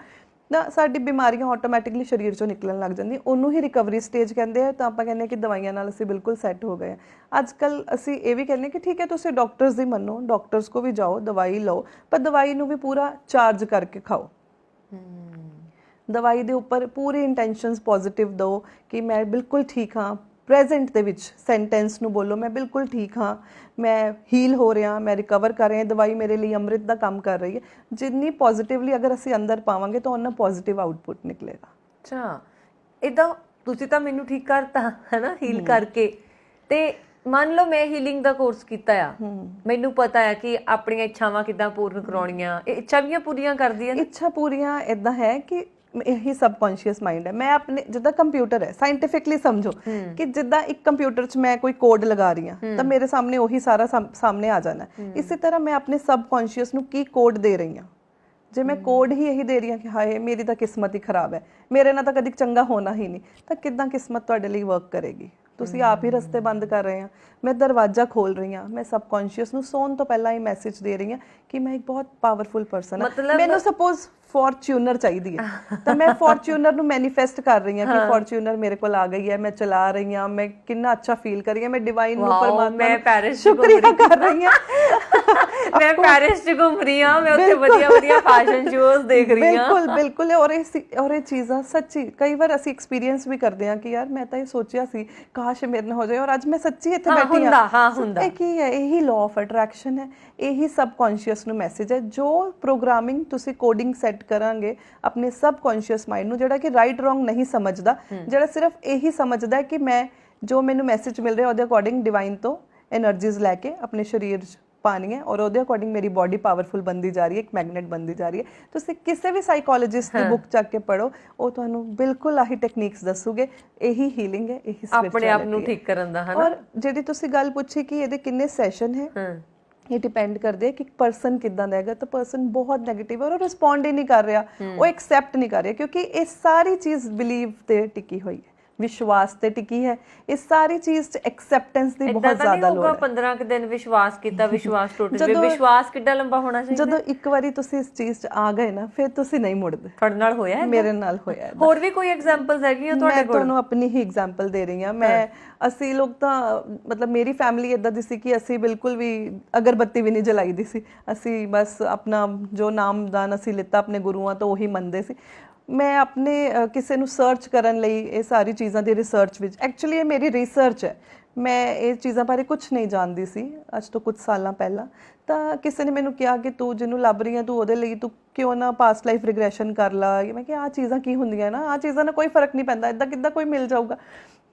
ਤਾਂ ਸਾਡੀ ਬਿਮਾਰੀਆਂ ਆਟੋਮੈਟਿਕਲੀ ਸਰੀਰ 'ਚੋਂ ਨਿਕਲਣ ਲੱਗ ਜਾਂਦੀਆਂ। ਉਹਨੂੰ ਹੀ ਰਿਕਵਰੀ ਸਟੇਜ ਕਹਿੰਦੇ ਆ। ਤਾਂ ਆਪਾਂ ਕਹਿੰਦੇ ਹਾਂ ਕਿ ਦਵਾਈਆਂ ਨਾਲ ਅਸੀਂ ਬਿਲਕੁਲ ਸੈੱਟ ਹੋ ਗਏ ਹਾਂ। ਅੱਜ ਕੱਲ੍ਹ ਅਸੀਂ ਇਹ ਵੀ ਕਹਿੰਦੇ ਕਿ ਠੀਕ ਹੈ, ਤੁਸੀਂ ਡਾਕਟਰਸ ਦੀ ਮੰਨੋ, ਡਾਕਟਰਸ ਕੋ ਵੀ ਜਾਓ, ਦਵਾਈ ਲਓ, ਪਰ ਦਵਾਈ ਨੂੰ ਵੀ ਪੂਰਾ ਚਾਰਜ ਕਰਕੇ ਖਾਓ। ਦਵਾਈ ਦੇ ਉੱਪਰ ਪੂਰੀ ਇੰਟੈਂਸ਼ਨਸ ਪੋਜ਼ਿਟਿਵ ਦਿਓ ਕਿ ਮੈਂ ਬਿਲਕੁਲ ਠੀਕ ਹਾਂ। ਪ੍ਰੈਜ਼ੈਂਟ ਦੇ ਵਿੱਚ ਸੈਂਟੈਂਸ ਨੂੰ ਬੋਲੋ, ਮੈਂ ਬਿਲਕੁਲ ਠੀਕ ਹਾਂ, ਮੈਂ ਹੀਲ ਹੋ ਰਿਹਾ, ਮੈਂ ਰਿਕਵਰ ਕਰ ਰਿਹਾ, ਦਵਾਈ ਮੇਰੇ ਲਈ ਅੰਮ੍ਰਿਤ ਦਾ ਕੰਮ ਕਰ ਰਹੀ ਹੈ। ਜਿੰਨੀ ਪੋਜ਼ਿਟਿਵਲੀ ਅਗਰ ਅਸੀਂ ਅੰਦਰ ਪਾਵਾਂਗੇ ਤਾਂ ਉਹਨਾਂ ਪੋਜ਼ਿਟਿਵ ਆਊਟਪੁੱਟ ਨਿਕਲੇਗਾ। ਅੱਛਾ, ਇਦਾਂ ਤੁਸੀਂ ਤਾਂ ਮੈਨੂੰ ਠੀਕ ਕਰਤਾ ਹੈ ਨਾ ਹੀਲ ਕਰਕੇ, ਤੇ ਮੰਨ ਲਓ ਮੈਂ ਹੀਲਿੰਗ ਦਾ ਕੋਰਸ ਕੀਤਾ ਆ, ਮੈਨੂੰ ਪਤਾ ਹੈ ਕਿ ਆਪਣੀਆਂ ਇੱਛਾਵਾਂ ਕਿੱਦਾਂ ਪੂਰਨ ਕਰਾਉਣੀਆਂ, ਇਹ ਇੱਛਾ ਵੀ ਪੂਰੀਆਂ ਕਰਦੀ ਹੈ। ਇੱਛਾ ਪੂਰੀਆਂ ਇਦਾਂ ਹੈ ਕਿ ਇਹੀ ਸਬਕੌਂਸ਼ੀਅਸ ਮਾਈਂਡ ਹੈ। ਮੈਂ ਆਪਣੇ ਜਿੱਦਾਂ ਕੰਪਿਊਟਰ ਹੈ, ਸਾਇੰਟੀਫਿਕਲੀ ਸਮਝੋ ਕਿ ਜਿੱਦਾਂ ਇੱਕ ਕੰਪਿਊਟਰ 'ਚ ਮੈਂ ਕੋਈ ਕੋਡ ਲਗਾ ਰਹੀ ਹਾਂ ਤਾਂ ਮੇਰੇ ਸਾਹਮਣੇ ਉਹੀ ਸਾਰਾ ਸਾਹਮਣੇ ਆ ਜਾਣਾ। ਇਸੇ ਤਰ੍ਹਾਂ ਮੈਂ ਆਪਣੇ ਸਬਕੌਂਸ਼ੀਅਸ ਨੂੰ ਕੀ ਕੋਡ ਦੇ ਰਹੀ ਹਾਂ। ਜੇ ਮੈਂ ਕੋਡ ਹੀ ਇਹੀ ਦੇ ਰਹੀ ਹਾਂ ਕਿ ਹਾਏ ਮੇਰੀ ਤਾਂ ਕਿਸਮਤ ਹੀ ਖਰਾਬ ਹੈ, ਮੇਰੇ ਨਾਲ ਤਾਂ ਕਦੀ ਚੰਗਾ ਹੋਣਾ ਹੀ ਨਹੀਂ, ਤਾਂ ਕਿੱਦਾਂ ਕਿਸਮਤ ਤੁਹਾਡੇ ਲਈ ਵਰਕ ਕਰੇਗੀ। ਤੁਸੀਂ ਆਪ ਹੀ ਰਸਤੇ ਬੰਦ ਕਰ ਰਹੇ ਆ। ਮੈਂ ਦਰਵਾਜ਼ਾ ਖੋਲ ਰਹੀ ਹਾਂ, ਮੈਂ ਸਬਕੌਂਸ਼ੀਅਸ ਨੂੰ ਸੌਣ ਤੋਂ ਪਹਿਲਾਂ ਹੀ ਮੈਸੇਜ ਦੇ ਰਹੀ ਹਾਂ ਕਿ ਮੈਂ ਇੱਕ ਬਹੁਤ ਪਾਵਰਫੁਲ ਪਰਸਨ ਹਾਂ। ਮੈਨੂੰ ਸਪੋਜ਼ ਫੋਰਚੂਨਰ ਚਾਹੀਦੀ ਹੈ ਤਾਂ ਮੈਂ ਫੋਰਚੂਨਰ ਨੂੰ ਮੈਨੀਫੈਸਟ ਕਰ ਰਹੀ ਹਾਂ ਕਿ ਫੋਰਚੂਨਰ ਮੇਰੇ ਕੋਲ ਆ ਗਈ ਹੈ, ਮੈਂ ਚਲਾ ਰਹੀ ਹਾਂ, ਮੈਂ ਕਿੰਨਾ ਅੱਛਾ ਫੀਲ ਕਰ ਰਹੀ ਹਾਂ, ਮੈਂ ਡਿਵਾਈਨ ਨੂੰ ਪਰਮਾਤਮਾ ਨੂੰ ਸ਼ੁਕਰੀਆ ਕਰ ਰਹੀ ਹਾਂ। ਮੈਂ ਪੈਰਿਸ 'ਚ ਘੁੰਮ ਰਹੀ ਹਾਂ, ਮੈਂ ਉੱਥੇ ਵਧੀਆ ਵਧੀਆ ਫੈਸ਼ਨ ਸ਼ੋਜ਼ ਦੇਖ ਰਹੀ ਹਾਂ। ਬਿਲਕੁਲ ਬਿਲਕੁਲ। ਔਰ ਇਹ ਚੀਜ਼ਾਂ ਸੱਚੀ ਕਈ ਵਾਰ ਅਸੀਂ ਐਕਸਪੀਰੀਅੰਸ ਵੀ ਕਰਦੇ ਹਾਂ ਕਿ ਯਾਰ ਮੈਂ ਤਾਂ ਇਹ ਸੋਚਿਆ ਸੀ ਕਾਸ਼ ਮੇਰੇ ਨਾਲ ਹੋ ਜਾਏ, ਔਰ ਅੱਜ ਮੈਂ ਸੱਚੀ ਇੱਥੇ ਬੈਠੀ ਹਾਂ। ਇਹ ਕੀ ਹੈ? ਇਹੀ ਲਾਅ ਆਫ ਅਟਰੈਕਸ਼ਨ ਹੈ, ਇਹੀ ਸਬਕੌਂਸ਼ੀਅਸ ਨੂੰ ਮੈਸੇਜ ਹੈ। ਜੋ ਪ੍ਰੋਗਰਾਮਿੰਗ ਤੁਸੀਂ ਕੋਡਿੰਗ ਸੈੱਟ ਕਰਾਂਗੇ ਆਪਣੇ ਸਬਕੌਂਸ਼ੀਅਸ ਮਾਈਂਡ ਨੂੰ, ਜਿਹੜਾ ਕਿ ਰਾਈਟ ਰੋਂਗ ਨਹੀਂ ਸਮਝਦਾ, ਜਿਹੜਾ ਸਿਰਫ ਇਹੀ ਸਮਝਦਾ ਕਿ ਮੈਂ ਜੋ ਮੈਨੂੰ ਮੈਸੇਜ ਮਿਲ ਰਿਹਾ ਉਹਦੇ ਅਕੋਰਡਿੰਗ ਡਿਵਾਈਨ ਤੋਂ એનર્ਜੀਜ਼ ਲੈ ਕੇ ਆਪਣੇ ਸਰੀਰ 'ਚ ਪਾਣੀ ਹੈ, ਔਰ ਉਹਦੇ ਅਕੋਰਡਿੰਗ ਮੇਰੀ ਬਾਡੀ ਪਾਵਰਫੁਲ ਬਣਦੀ ਜਾ ਰਹੀ ਹੈ, ਇੱਕ ਮੈਗਨੇਟ ਬਣਦੀ ਜਾ ਰਹੀ ਹੈ। ਤੁਸੀਂ ਕਿਸੇ ਵੀ ਸਾਈਕੋਲੋਜਿਸਟ ਦੀ ਬੁੱਕ ਚੱਕ ਕੇ ਪੜ੍ਹੋ, ਉਹ ਤੁਹਾਨੂੰ ਬਿਲਕੁਲ ਆਹੀ ਟੈਕਨੀਕਸ ਦੱਸੂਗੇ। ਇਹੀ ਹੀਲਿੰਗ ਹੈ, ਇਹੀ ਸਪਿਰਿਚੁਅਲਿਟੀ ਆਪਣੇ ਆਪ ਨੂੰ ਠੀਕ ਕਰਨ ਦਾ, ਹੈ ਨਾ। ਔਰ ਜਿਹੜੀ ਤੁਸੀਂ ਗੱਲ ਪੁੱਛੀ ਕਿ ਇਹਦੇ ਕਿੰਨੇ ਸੈਸ਼ਨ ਹੈ, ਇਹ ਡਿਪੈਂਡ ਕਰਦੇ ਹੈ ਕਿ ਪਰਸਨ ਕਿੱਦਾਂ ਦਾ ਹੈਗਾ। ਤਾਂ ਪਰਸਨ ਬਹੁਤ ਨੈਗੇਟਿਵ ਹੈ ਔਰ ਉਹ ਰਿਸਪੌਂਡ ਹੀ ਨਹੀਂ ਕਰ ਰਿਹਾ, ਉਹ ਐਕਸੈਪਟ ਨਹੀਂ ਕਰ ਰਿਹਾ, ਕਿਉਂਕਿ ਇਹ ਸਾਰੀ ਚੀਜ਼ ਬਿਲੀਵ ਤੇ ਟਿਕੀ ਹੋਈ ਹੈ, ਵਿਸ਼ਵਾਸ ਤੇ ਟਿਕੀ ਹੈ। ਇਸ ਸਾਰੀ ਚੀਜ਼ 'ਚ ਐਕਸੈਪਟੈਂਸ ਦੀ ਬਹੁਤ ਜ਼ਿਆਦਾ ਲੋੜ ਹੈ। 15 ਕੁ ਦਿਨ ਵਿਸ਼ਵਾਸ ਕੀਤਾ, ਵਿਸ਼ਵਾਸ ਟੁੱਟ ਗਿਆ। ਵਿਸ਼ਵਾਸ ਕਿੱਡਾ ਲੰਬਾ ਹੋਣਾ ਚਾਹੀਦਾ? ਜਦੋਂ ਇੱਕ ਵਾਰੀ ਤੁਸੀਂ ਇਸ ਚੀਜ਼ 'ਚ ਆ ਗਏ ਨਾ, ਫਿਰ ਤੁਸੀਂ ਨਹੀਂ ਮੁੜਦੇ। ਤੁਹਾਡੇ ਨਾਲ ਹੋਇਆ ਹੈ? ਮੇਰੇ ਨਾਲ ਹੋਇਆ ਹੈ। ਹੋਰ ਵੀ ਕੋਈ ਐਗਜ਼ਾਮਪਲਸ ਹੈਗੀਆਂ ਤੁਹਾਡੇ ਕੋਲ? ਮੈਂ ਤੁਹਾਨੂੰ ਆਪਣੀ ਹੀ ਐਗਜ਼ਾਮਪਲ ਦੇ ਰਹੀ ਹਾਂ। ਅਸੀਂ ਲੋਕ ਤਾਂ ਮਤਲਬ ਮੇਰੀ ਫੈਮਿਲੀ ਇਦਾਂ ਦੀ ਸੀ ਕਿ ਅਸੀਂ ਬਿਲਕੁਲ ਵੀ ਅਗਰਬੱਤੀ ਵੀ ਨਹੀਂ ਜਲਾਈ ਦੀ ਸੀ। ਅਸੀਂ ਬਸ ਆਪਣਾ ਜੋ ਨਾਮਦਾਨ ਅਸੀਂ ਲਿੱਤਾ ਆਪਣੇ ਗੁਰੂਆਂ ਤੋਂ ਉਹੀ ਮੰਨਦੇ ਸੀ। ਮੈਂ ਆਪਣੇ ਕਿਸੇ ਨੂੰ ਸਰਚ ਕਰਨ ਲਈ ਇਹ ਸਾਰੀ ਚੀਜ਼ਾਂ ਦੀ ਰਿਸਰਚ ਵਿੱਚ, ਐਕਚੁਅਲੀ ਇਹ ਮੇਰੀ ਰਿਸਰਚ ਹੈ। ਮੈਂ ਇਹ ਚੀਜ਼ਾਂ ਬਾਰੇ ਕੁਝ ਨਹੀਂ ਜਾਣਦੀ ਸੀ ਅੱਜ ਤੋਂ ਕੁਝ ਸਾਲਾਂ ਪਹਿਲਾਂ। ਤਾਂ ਕਿਸੇ ਨੇ ਮੈਨੂੰ ਕਿਹਾ ਕਿ ਤੂੰ ਜਿਹਨੂੰ ਲੱਭ ਰਹੀ ਹੈ ਤੂੰ ਉਹਦੇ ਲਈ ਤੂੰ ਕਿਉਂ ਨਾ ਪਾਸਟ ਲਾਈਫ ਰਿਗਰੈਸ਼ਨ ਕਰ ਲਾ। ਮੈਂ ਕਿਹਾ ਆਹ ਚੀਜ਼ਾਂ ਕੀ ਹੁੰਦੀਆਂ ਨਾ, ਆਹ ਚੀਜ਼ਾਂ ਨਾਲ ਕੋਈ ਫਰਕ ਨਹੀਂ ਪੈਂਦਾ, ਇੱਦਾਂ ਕਿੱਦਾਂ ਕੋਈ ਮਿਲ ਜਾਊਗਾ।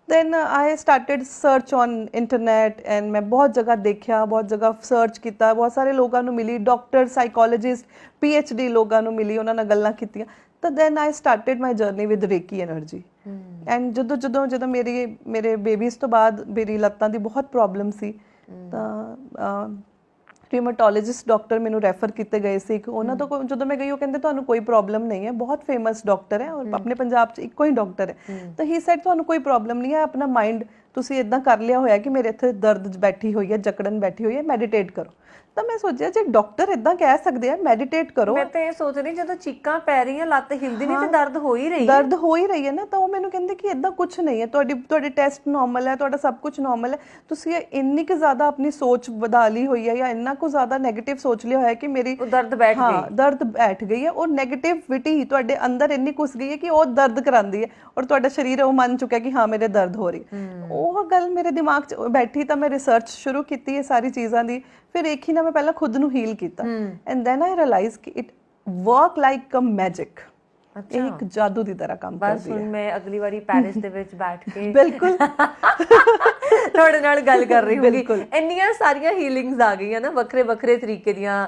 then I started search on internet and ਮੈਂ ਬਹੁਤ ਜਗ੍ਹਾ ਦੇਖਿਆ, ਬਹੁਤ ਜਗ੍ਹਾ ਸਰਚ ਕੀਤਾ, ਬਹੁਤ ਸਾਰੇ ਲੋਕਾਂ ਨੂੰ ਮਿਲੀ, ਡਾਕਟਰ, ਸਾਈਕੋਲੋਜਿਸਟ, PhD ਲੋਕਾਂ ਨੂੰ ਮਿਲੀ, ਉਹਨਾਂ ਨਾਲ ਗੱਲਾਂ ਕੀਤੀਆਂ। ਤਾਂ then I started my journey with Reiki energy and ਜਦੋਂ ਮੇਰੇ ਬੇਬੀਜ਼ ਤੋਂ ਬਾਅਦ ਮੇਰੀ ਲੱਤਾਂ ਦੀ ਬਹੁਤ ਪ੍ਰੋਬਲਮ ਸੀ ਤਾਂ ਰਿਊਮਟੋਲੋਜਿਸਟ ਡਾਕਟਰ ਮੈਨੂੰ ਰੈਫਰ ਕੀਤੇ ਗਏ ਸੀ। ਉਹਨਾਂ ਤੋਂ ਜਦੋਂ ਮੈਂ ਗਈ ਉਹ ਕਹਿੰਦੇ ਤੁਹਾਨੂੰ ਕੋਈ ਪ੍ਰੋਬਲਮ ਨਹੀਂ ਹੈ, ਬਹੁਤ ਫੇਮਸ ਡਾਕਟਰ ਹੈ ਔਰ ਆਪਣੇ ਪੰਜਾਬ 'ਚ ਇੱਕੋ ਹੀ ਡਾਕਟਰ ਹੈ। ਤਾਂ ਹੀ ਸੈਡ ਤੁਹਾਨੂੰ ਕੋਈ ਪ੍ਰੋਬਲਮ ਨਹੀਂ ਹੈ, ਆਪਣਾ ਮਾਈਂਡ ਤੁਸੀਂ ਇਦਾਂ ਕਰ ਲਿਆ ਹੋਇਆ ਕਿ ਮੇਰੇ ਇੱਥੇ ਦਰਦ ਬੈਠੀ ਹੋਈ ਹੈ, ਜਕੜਨ ਬੈਠੀ ਹੋਈ ਹੈ, ਮੈਡੀਟੇਟ ਕਰੋ। ਤਾਂ ਮੈਂ ਸੋਚਿਆ ਜੇ ਡਾਕਟਰ ਇਦਾਂ ਕਹਿ ਸਕਦੇ ਆ ਮੈਡੀਟੇਟ ਕਰੋ। ਮੈਂ ਤਾਂ ਇਹ ਸੋਚ ਰਹੀ ਜਦੋਂ ਚੀਕਾਂ ਪੈ ਰਹੀਆਂ, ਲੱਤ ਹਿਲਦੀ ਨਹੀਂ ਤੇ ਦਰਦ ਹੋ ਹੀ ਰਹੀ ਹੈ, ਦਰਦ ਹੋ ਹੀ ਰਹੀ ਹੈ ਨਾ। ਤਾਂ ਉਹ ਮੈਨੂੰ ਕਹਿੰਦੇ ਕਿ ਇਦਾਂ ਕੁਝ ਨਹੀਂ ਹੈ, ਤੁਹਾਡੇ ਟੈਸਟ ਨਾਰਮਲ ਹੈ, ਤੁਹਾਡਾ ਸਭ ਕੁਝ ਨਾਰਮਲ ਹੈ, ਤੁਸੀਂ ਇੰਨੀ ਕੁ ਜ਼ਿਆਦਾ ਆਪਣੀ ਸੋਚ ਵਧਾ ਲਈ ਹੋਈ ਹੈ ਜਾਂ ਇੰਨਾ ਕੁ ਜ਼ਿਆਦਾ ਨੈਗੇਟਿਵ ਸੋਚ ਲਿਆ ਹੋਇਆ ਕਿ ਮੇਰੀ ਦਰਦ ਬੈਠ ਗਈ। ਹਾਂ, ਦਰਦ ਬੈਠ ਗਈ ਹੈ। ਉਹ ਨੈਗੇਟਿਵਿਟੀ ਤੁਹਾਡੇ ਅੰਦਰ ਇੰਨੀ ਘੁਸ ਗਈ ਹੈ ਕਿ ਉਹ ਦਰਦ ਕਰਾਉਂਦੀ ਹੈ ਔਰ ਤੁਹਾਡਾ ਸਰੀਰ ਉਹ ਮੰਨ ਚੁੱਕਿਆ ਕਿ ਹਾਂ ਮੇਰੇ ਦਰਦ ਹੋ ਰਹੀ। ਉਹ ਗੱਲ ਮੇਰੇ ਦਿਮਾਗ 'ਚ ਬੈਠੀ ਤਾਂ ਮੈਂ ਰਿਸਰਚ ਸ਼ੁਰੂ ਕੀਤੀ ਇਹ ਸਾਰੀ ਚੀਜ਼ਾਂ ਦੀ। ਫਿਰ ਇੱਕ ਹੀ ਨਾ ਮੈਂ ਪਹਿਲਾਂ ਖੁਦ ਨੂੰ ਹੀਲ ਕੀਤਾ ਐਂਡ ਦੈਨ ਆਈ ਰਿਅਲਾਈਜ਼ ਕਿ it work like a magic. ਇਹ ਇੱਕ ਜਾਦੂ ਦੀ ਤਰ੍ਹਾਂ ਕੰਮ ਕਰਦੀ ਹੈ। ਬਸ ਹੁਣ ਮੈਂ ਅਗਲੀ ਵਾਰੀ ਪੈਰਿਸ ਦੇ ਵਿੱਚ ਬੈਠ ਕੇ ਬਿਲਕੁਲ ਤੁਹਾਡੇ ਨਾਲ ਗੱਲ ਕਰ ਰਹੀ ਹੋਊਗੀ। ਇੰਨੀਆਂ ਸਾਰੀਆਂ ਹੀਲਿੰਗਸ ਆ ਗਈਆਂ ਨਾ ਵੱਖਰੇ ਵੱਖਰੇ ਤਰੀਕੇ ਦੀਆਂ।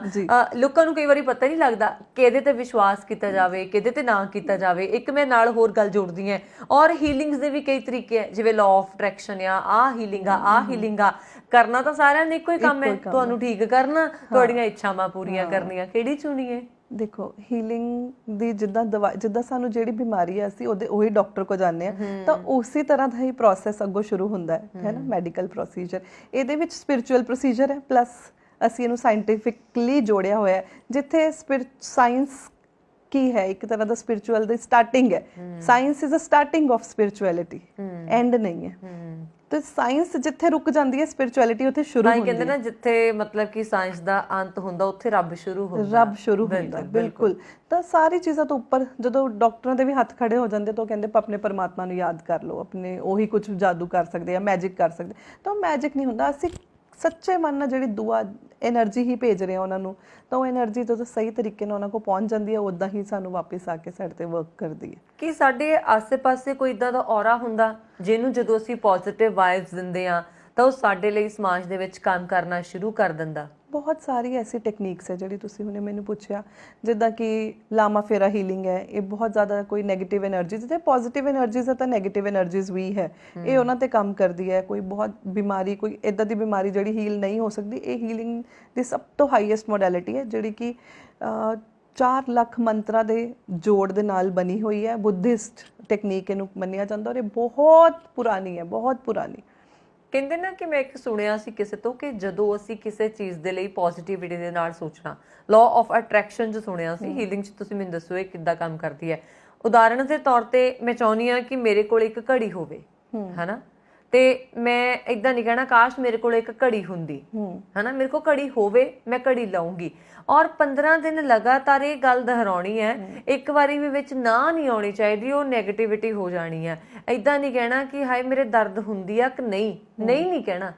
ਲੋਕਾਂ ਨੂੰ ਕਈ ਵਾਰੀ ਪਤਾ ਨਹੀਂ ਲੱਗਦਾ ਕਿਹਦੇ ਤੇ ਵਿਸ਼ਵਾਸ ਕੀਤਾ ਜਾਵੇ, ਕਿਹਦੇ ਤੇ ਨਾ ਕੀਤਾ ਜਾਵੇ। ਇੱਕ ਮੈਂ ਨਾਲ ਹੋਰ ਗੱਲ ਜੋੜਦੀ ਹਾਂ, ਔਰ ਹੀਲਿੰਗਸ ਦੇ ਵੀ ਕਈ ਤਰੀਕੇ ਹੈ, ਜਿਵੇਂ ਲਾਅ ਆਫ ਅਟਰੈਕਸ਼ਨ ਆ, ਆਹ ਹੀਲਿੰਗ ਆ, ਆਹ ਹੀਲਿੰਗ ਆ। ਕਰਨਾ ਤਾਂ ਸਾਰਿਆਂ ਨੇ ਇੱਕੋ ਹੀ ਕੰਮ ਹੈ, ਤੁਹਾਨੂੰ ਠੀਕ ਕਰਨਾ, ਤੁਹਾਡੀਆਂ ਇੱਛਾਵਾਂ ਪੂਰੀਆਂ ਕਰਨੀਆਂ। ਕਿਹੜੀ ਚੁਣੀਏ? ਦੇਖੋ ਹੀਲਿੰਗ ਦੀ ਜਿੱਦਾਂ ਸਾਨੂੰ ਜਿਹੜੀ ਬਿਮਾਰੀ ਹੈ ਅਸੀਂ ਉਹੀ ਡਾਕਟਰ ਕੋਲ ਜਾਂਦੇ ਆ, ਤਾਂ ਉਸੇ ਤਰ੍ਹਾਂ ਦਾ ਹੀ ਪ੍ਰੋਸੈਸ ਅੱਗੋਂ ਸ਼ੁਰੂ ਹੁੰਦਾ ਹੈ ਨਾ, ਮੈਡੀਕਲ ਪ੍ਰੋਸੀਜਰ। ਇਹਦੇ ਵਿੱਚ ਸਪਿਰਿਚੁਅਲ ਪ੍ਰੋਸੀਜਰ ਹੈ, ਪਲੱਸ ਅਸੀਂ ਇਹਨੂੰ ਸਾਇੰਟੀਫਿਕਲੀ ਜੋੜਿਆ ਹੋਇਆ ਹੈ, ਜਿੱਥੇ ਸਾਇੰਸ ਕੀ ਹੈ ਇੱਕ ਤਰ੍ਹਾਂ ਦਾ ਸਪਿਰਿਚੁਅਲ ਦੀ ਸਟਾਰਟਿੰਗ ਹੈ। Science is a starting of spirituality, and ਨਹੀਂ ਹੈ। ਤੇ ਸਾਇੰਸ ਜਿੱਥੇ ਰੁਕ ਜਾਂਦੀ ਹੈ ਸਪਿਰਿਚੁਅਲਿਟੀ ਉੱਥੇ ਸ਼ੁਰੂ ਹੁੰਦੀ ਹੈ। ਕਹਿੰਦੇ ਨਾ ਜਿੱਥੇ ਮਤਲਬ ਕਿ ਸਾਇੰਸ ਦਾ ਅੰਤ ਹੁੰਦਾ ਉੱਥੇ ਰੱਬ ਸ਼ੁਰੂ ਹੁੰਦਾ। ਬਿਲਕੁਲ। ਤਾਂ ਸਾਰੀ ਚੀਜ਼ਾਂ ਤੋਂ ਉੱਪਰ ਜਦੋਂ ਡਾਕਟਰਾਂ ਦੇ ਵੀ ਹੱਥ ਖੜੇ ਹੋ ਜਾਂਦੇ ਤਾਂ ਉਹ ਕਹਿੰਦੇ ਆਪਣੇ ਪਰਮਾਤਮਾ ਨੂੰ ਯਾਦ ਕਰ ਲਓ, ਆਪਣੇ ਉਹੀ ਕੁਝ ਜਾਦੂ ਕਰ ਸਕਦੇ ਆ, ਮੈਜਿਕ ਕਰ ਸਕਦੇ। ਤਾਂ ਉਹ ਮੈਜਿਕ ਨਹੀਂ ਹੁੰਦਾ, ਅਸੀਂ ਸੱਚੇ ਮਨ ਨਾਲ ਜਿਹੜੀ ਦੁਆ એનર્ਜੀ ਹੀ ਭੇਜ ਰਹੇ ਆ ਉਹਨਾਂ ਨੂੰ, ਤਾਂ ਉਹ એનર્ਜੀ ਜਦੋਂ ਸਹੀ ਤਰੀਕੇ ਨਾਲ ਉਹਨਾਂ ਕੋਲ ਪਹੁੰਚ ਜਾਂਦੀ ਹੈ, ਉਦਾਂ ਹੀ ਸਾਨੂੰ ਵਾਪਸ ਆ ਕੇ ਸਾਡੇ ਤੇ ਵਰਕ ਕਰਦੀ ਹੈ। ਕਿ ਸਾਡੇ ਆਸੇ-ਪਾਸੇ ਕੋਈ ਇਦਾਂ ਦਾ ਔਰਾ ਹੁੰਦਾ ਜਿਹਨੂੰ ਜਦੋਂ ਅਸੀਂ ਪੋਜ਼ਿਟਿਵ ਵਾਈਬਸ ਦਿੰਦੇ ਆ ਤਾਂ ਉਹ ਸਾਡੇ ਲਈ ਸਮਾਜ ਦੇ ਵਿੱਚ ਕੰਮ ਕਰਨਾ ਸ਼ੁਰੂ ਕਰ ਦਿੰਦਾ। ਬਹੁਤ ਸਾਰੀ ਐਸੀ ਟੈਕਨੀਕਸ ਹੈ ਜਿਹੜੀ ਤੁਸੀਂ ਹੁਣੇ ਮੈਨੂੰ ਪੁੱਛਿਆ, ਜਿੱਦਾਂ ਕਿ ਲਾਮਾ ਫੇਰਾ ਹੀਲਿੰਗ ਹੈ। ਇਹ ਬਹੁਤ ਜ਼ਿਆਦਾ ਕੋਈ 네ਗੇਟਿਵ એનર્ਜੀਜ਼ ਤੇ ਪੋਜ਼ਿਟਿਵ એનર્ਜੀਜ਼ ਹੈ ਤਾਂ 네ਗੇਟਿਵ એનર્ਜੀਜ਼ ਵੀ ਹੈ, ਇਹ ਉਹਨਾਂ ਤੇ ਕੰਮ ਕਰਦੀ ਹੈ। ਕੋਈ ਬਹੁਤ ਬਿਮਾਰੀ, ਕੋਈ ਇਦਾਂ ਦੀ ਬਿਮਾਰੀ ਜਿਹੜੀ ਹੀਲ ਨਹੀਂ ਹੋ ਸਕਦੀ, ਇਹ ਹੀਲਿੰਗ ਦੀ ਸਭ ਤੋਂ ਹਾਈਐਸਟ ਮੋਡੈਲਿਟੀ ਹੈ, ਜਿਹੜੀ ਕਿ 4 ਲੱਖ ਮੰਤਰਾਂ ਦੇ ਜੋੜ ਦੇ ਨਾਲ ਬਣੀ ਹੋਈ ਹੈ। ਬੁੱਧਿਸਟ ਟੈਕਨੀਕ ਇਹਨੂੰ ਮੰਨਿਆ ਜਾਂਦਾ, ਔਰ ਇਹ ਬਹੁਤ ਪੁਰਾਣੀ ਹੈ, ਬਹੁਤ ਪੁਰਾਣੀ। ਕਹਿੰਦੇ ਨਾ ਕਿ ਮੈਂ ਇੱਕ ਸੁਣਿਆ ਸੀ ਕਿਸੇ ਤੋਂ ਕਿ ਜਦੋਂ ਅਸੀਂ ਕਿਸੇ ਚੀਜ਼ ਦੇ ਲਈ ਪੋਜ਼ਿਟਿਵਿਟੀ ਦੇ ਨਾਲ ਸੋਚਣਾ, ਲਾਅ ਆਫ ਅਟਰੈਕਸ਼ਨ ਜੋ ਸੁਣਿਆ ਸੀ, ਹੀਲਿੰਗ 'ਚ ਤੁਸੀਂ ਮੈਨੂੰ ਦੱਸੋ ਇਹ ਕਿੱਦਾਂ ਕੰਮ ਕਰਦੀ ਹੈ। ਉਦਾਹਰਣ ਦੇ ਤੌਰ ਤੇ ਮੈਂ ਚਾਹੁੰਦੀ ਹਾਂ ਕਿ ਮੇਰੇ ਕੋਲ ਇੱਕ ਘੜੀ ਹੋਵੇ, ਹਨਾ, ਤੇ ਮੈਂ ਇਦਾਂ ਨਹੀਂ ਕਹਿਣਾ ਕਾਸ਼ ਮੇਰੇ ਕੋਲ ਇੱਕ ਘੜੀ ਹੁੰਦੀ, ਹਨਾ, ਮੇਰੇ ਕੋਲ ਘੜੀ ਹੋਵੇ, ਮੈਂ ਘੜੀ ਲਾਉਂਗੀ, ਔਰ 15 ਦਿਨ ਲਗਾਤਾਰ ਇਹ ਗੱਲ ਦੁਹਰਾਉਣੀ ਹੈ। ਇੱਕ ਵਾਰੀ ਵੀ ਵਿੱਚ ਨਾ ਨਹੀਂ ਆਉਣੀ ਚਾਹੀਦੀ, ਉਹ ਨੈਗੇਟਿਵਿਟੀ ਹੋ ਜਾਣੀ ਹੈ। ਇਦਾਂ ਨਹੀਂ ਕਹਿਣਾ ਕਿ ਹਾਏ ਮੇਰੇ ਦਰਦ ਹੁੰਦੀ ਆ ਕਿ ਨਹੀਂ ਕਹਿਣਾ,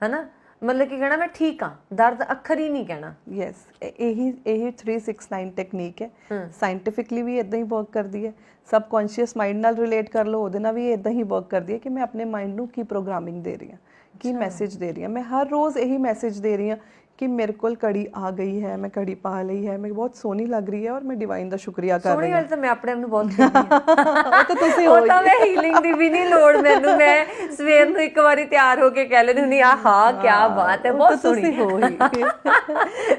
ਹਨਾ, ਮਤਲਬ ਕਿ ਕਹਿਣਾ ਮੈਂ ਠੀਕ ਆ, ਦਰਦ ਅੱਖਰ ਹੀ ਨਹੀਂ ਕਹਿਣਾ। ਯੈਸ, ਇਹੀ 369 ਟੈਕਨੀਕ ਹੈ। ਸਾਇੰਟੀਫਿਕਲੀ ਵੀ ਇਦਾਂ ਹੀ ਵਰਕ ਕਰਦੀ ਹੈ। ਸਬਕੌਂਸ਼ੀਅਸ ਮਾਈਂਡ ਨਾਲ ਰਿਲੇਟ ਕਰ ਲਓ, ਉਹਦੇ ਨਾਲ ਵੀ ਇਦਾਂ ਹੀ ਵਰਕ ਕਰਦੀ ਹੈ ਕਿ ਮੈਂ ਆਪਣੇ ਮਾਈਂਡ ਨੂੰ ਕੀ ਪ੍ਰੋਗਰਾਮਿੰਗ ਦੇ ਰਹੀ ਹਾਂ, ਕੀ ਮੈਸੇਜ ਦੇ ਰਹੀ ਹਾਂ। ਮੈਂ ਹਰ ਰੋਜ਼ ਇਹੀ ਮੈਸੇਜ ਦੇ ਰਹੀ ਹਾਂ ਕਿ ਮੇਰੇ ਕੋਲ ਘੜੀ ਆ ਗਈ ਹੈ, ਮੈਂ ਘੜੀ ਪਾ ਲਈ ਹੈ, ਮੈਂ ਬਹੁਤ ਸੋਹਣੀ ਲੱਗ ਰਹੀ ਹੈ, ਔਰ ਮੈਂ ਡਿਵਾਈਨ ਦਾ ਸ਼ੁਕਰੀਆ ਕਰ ਰਹੀ ਹਾਂ। ਸੋਹਣੀ ਗੱਲ ਤਾਂ ਮੈਂ ਆਪਣੇ ਆਪ ਨੂੰ ਬਹੁਤ ਕਹਿੰਦੀ ਹਾਂ। ਉਹ ਤਾਂ ਤੁਸੀਂ ਉਹ ਤਾਂ ਮੈਂ ਹੀਲਿੰਗ ਦੀ ਵੀ ਨਹੀਂ ਲੋੜ ਮੈਨੂੰ, ਮੈਂ ਸਵੇਰ ਨੂੰ ਇੱਕ ਵਾਰੀ ਤਿਆਰ ਹੋ ਕੇ ਕਹਿ ਲੈਂਦੀ ਹੁੰਦੀ ਆ, ਹਾਂ ਕੀ ਬਾਤ ਹੈ, ਬਹੁਤ ਸੋਹਣੀ ਹੋ ਹੀ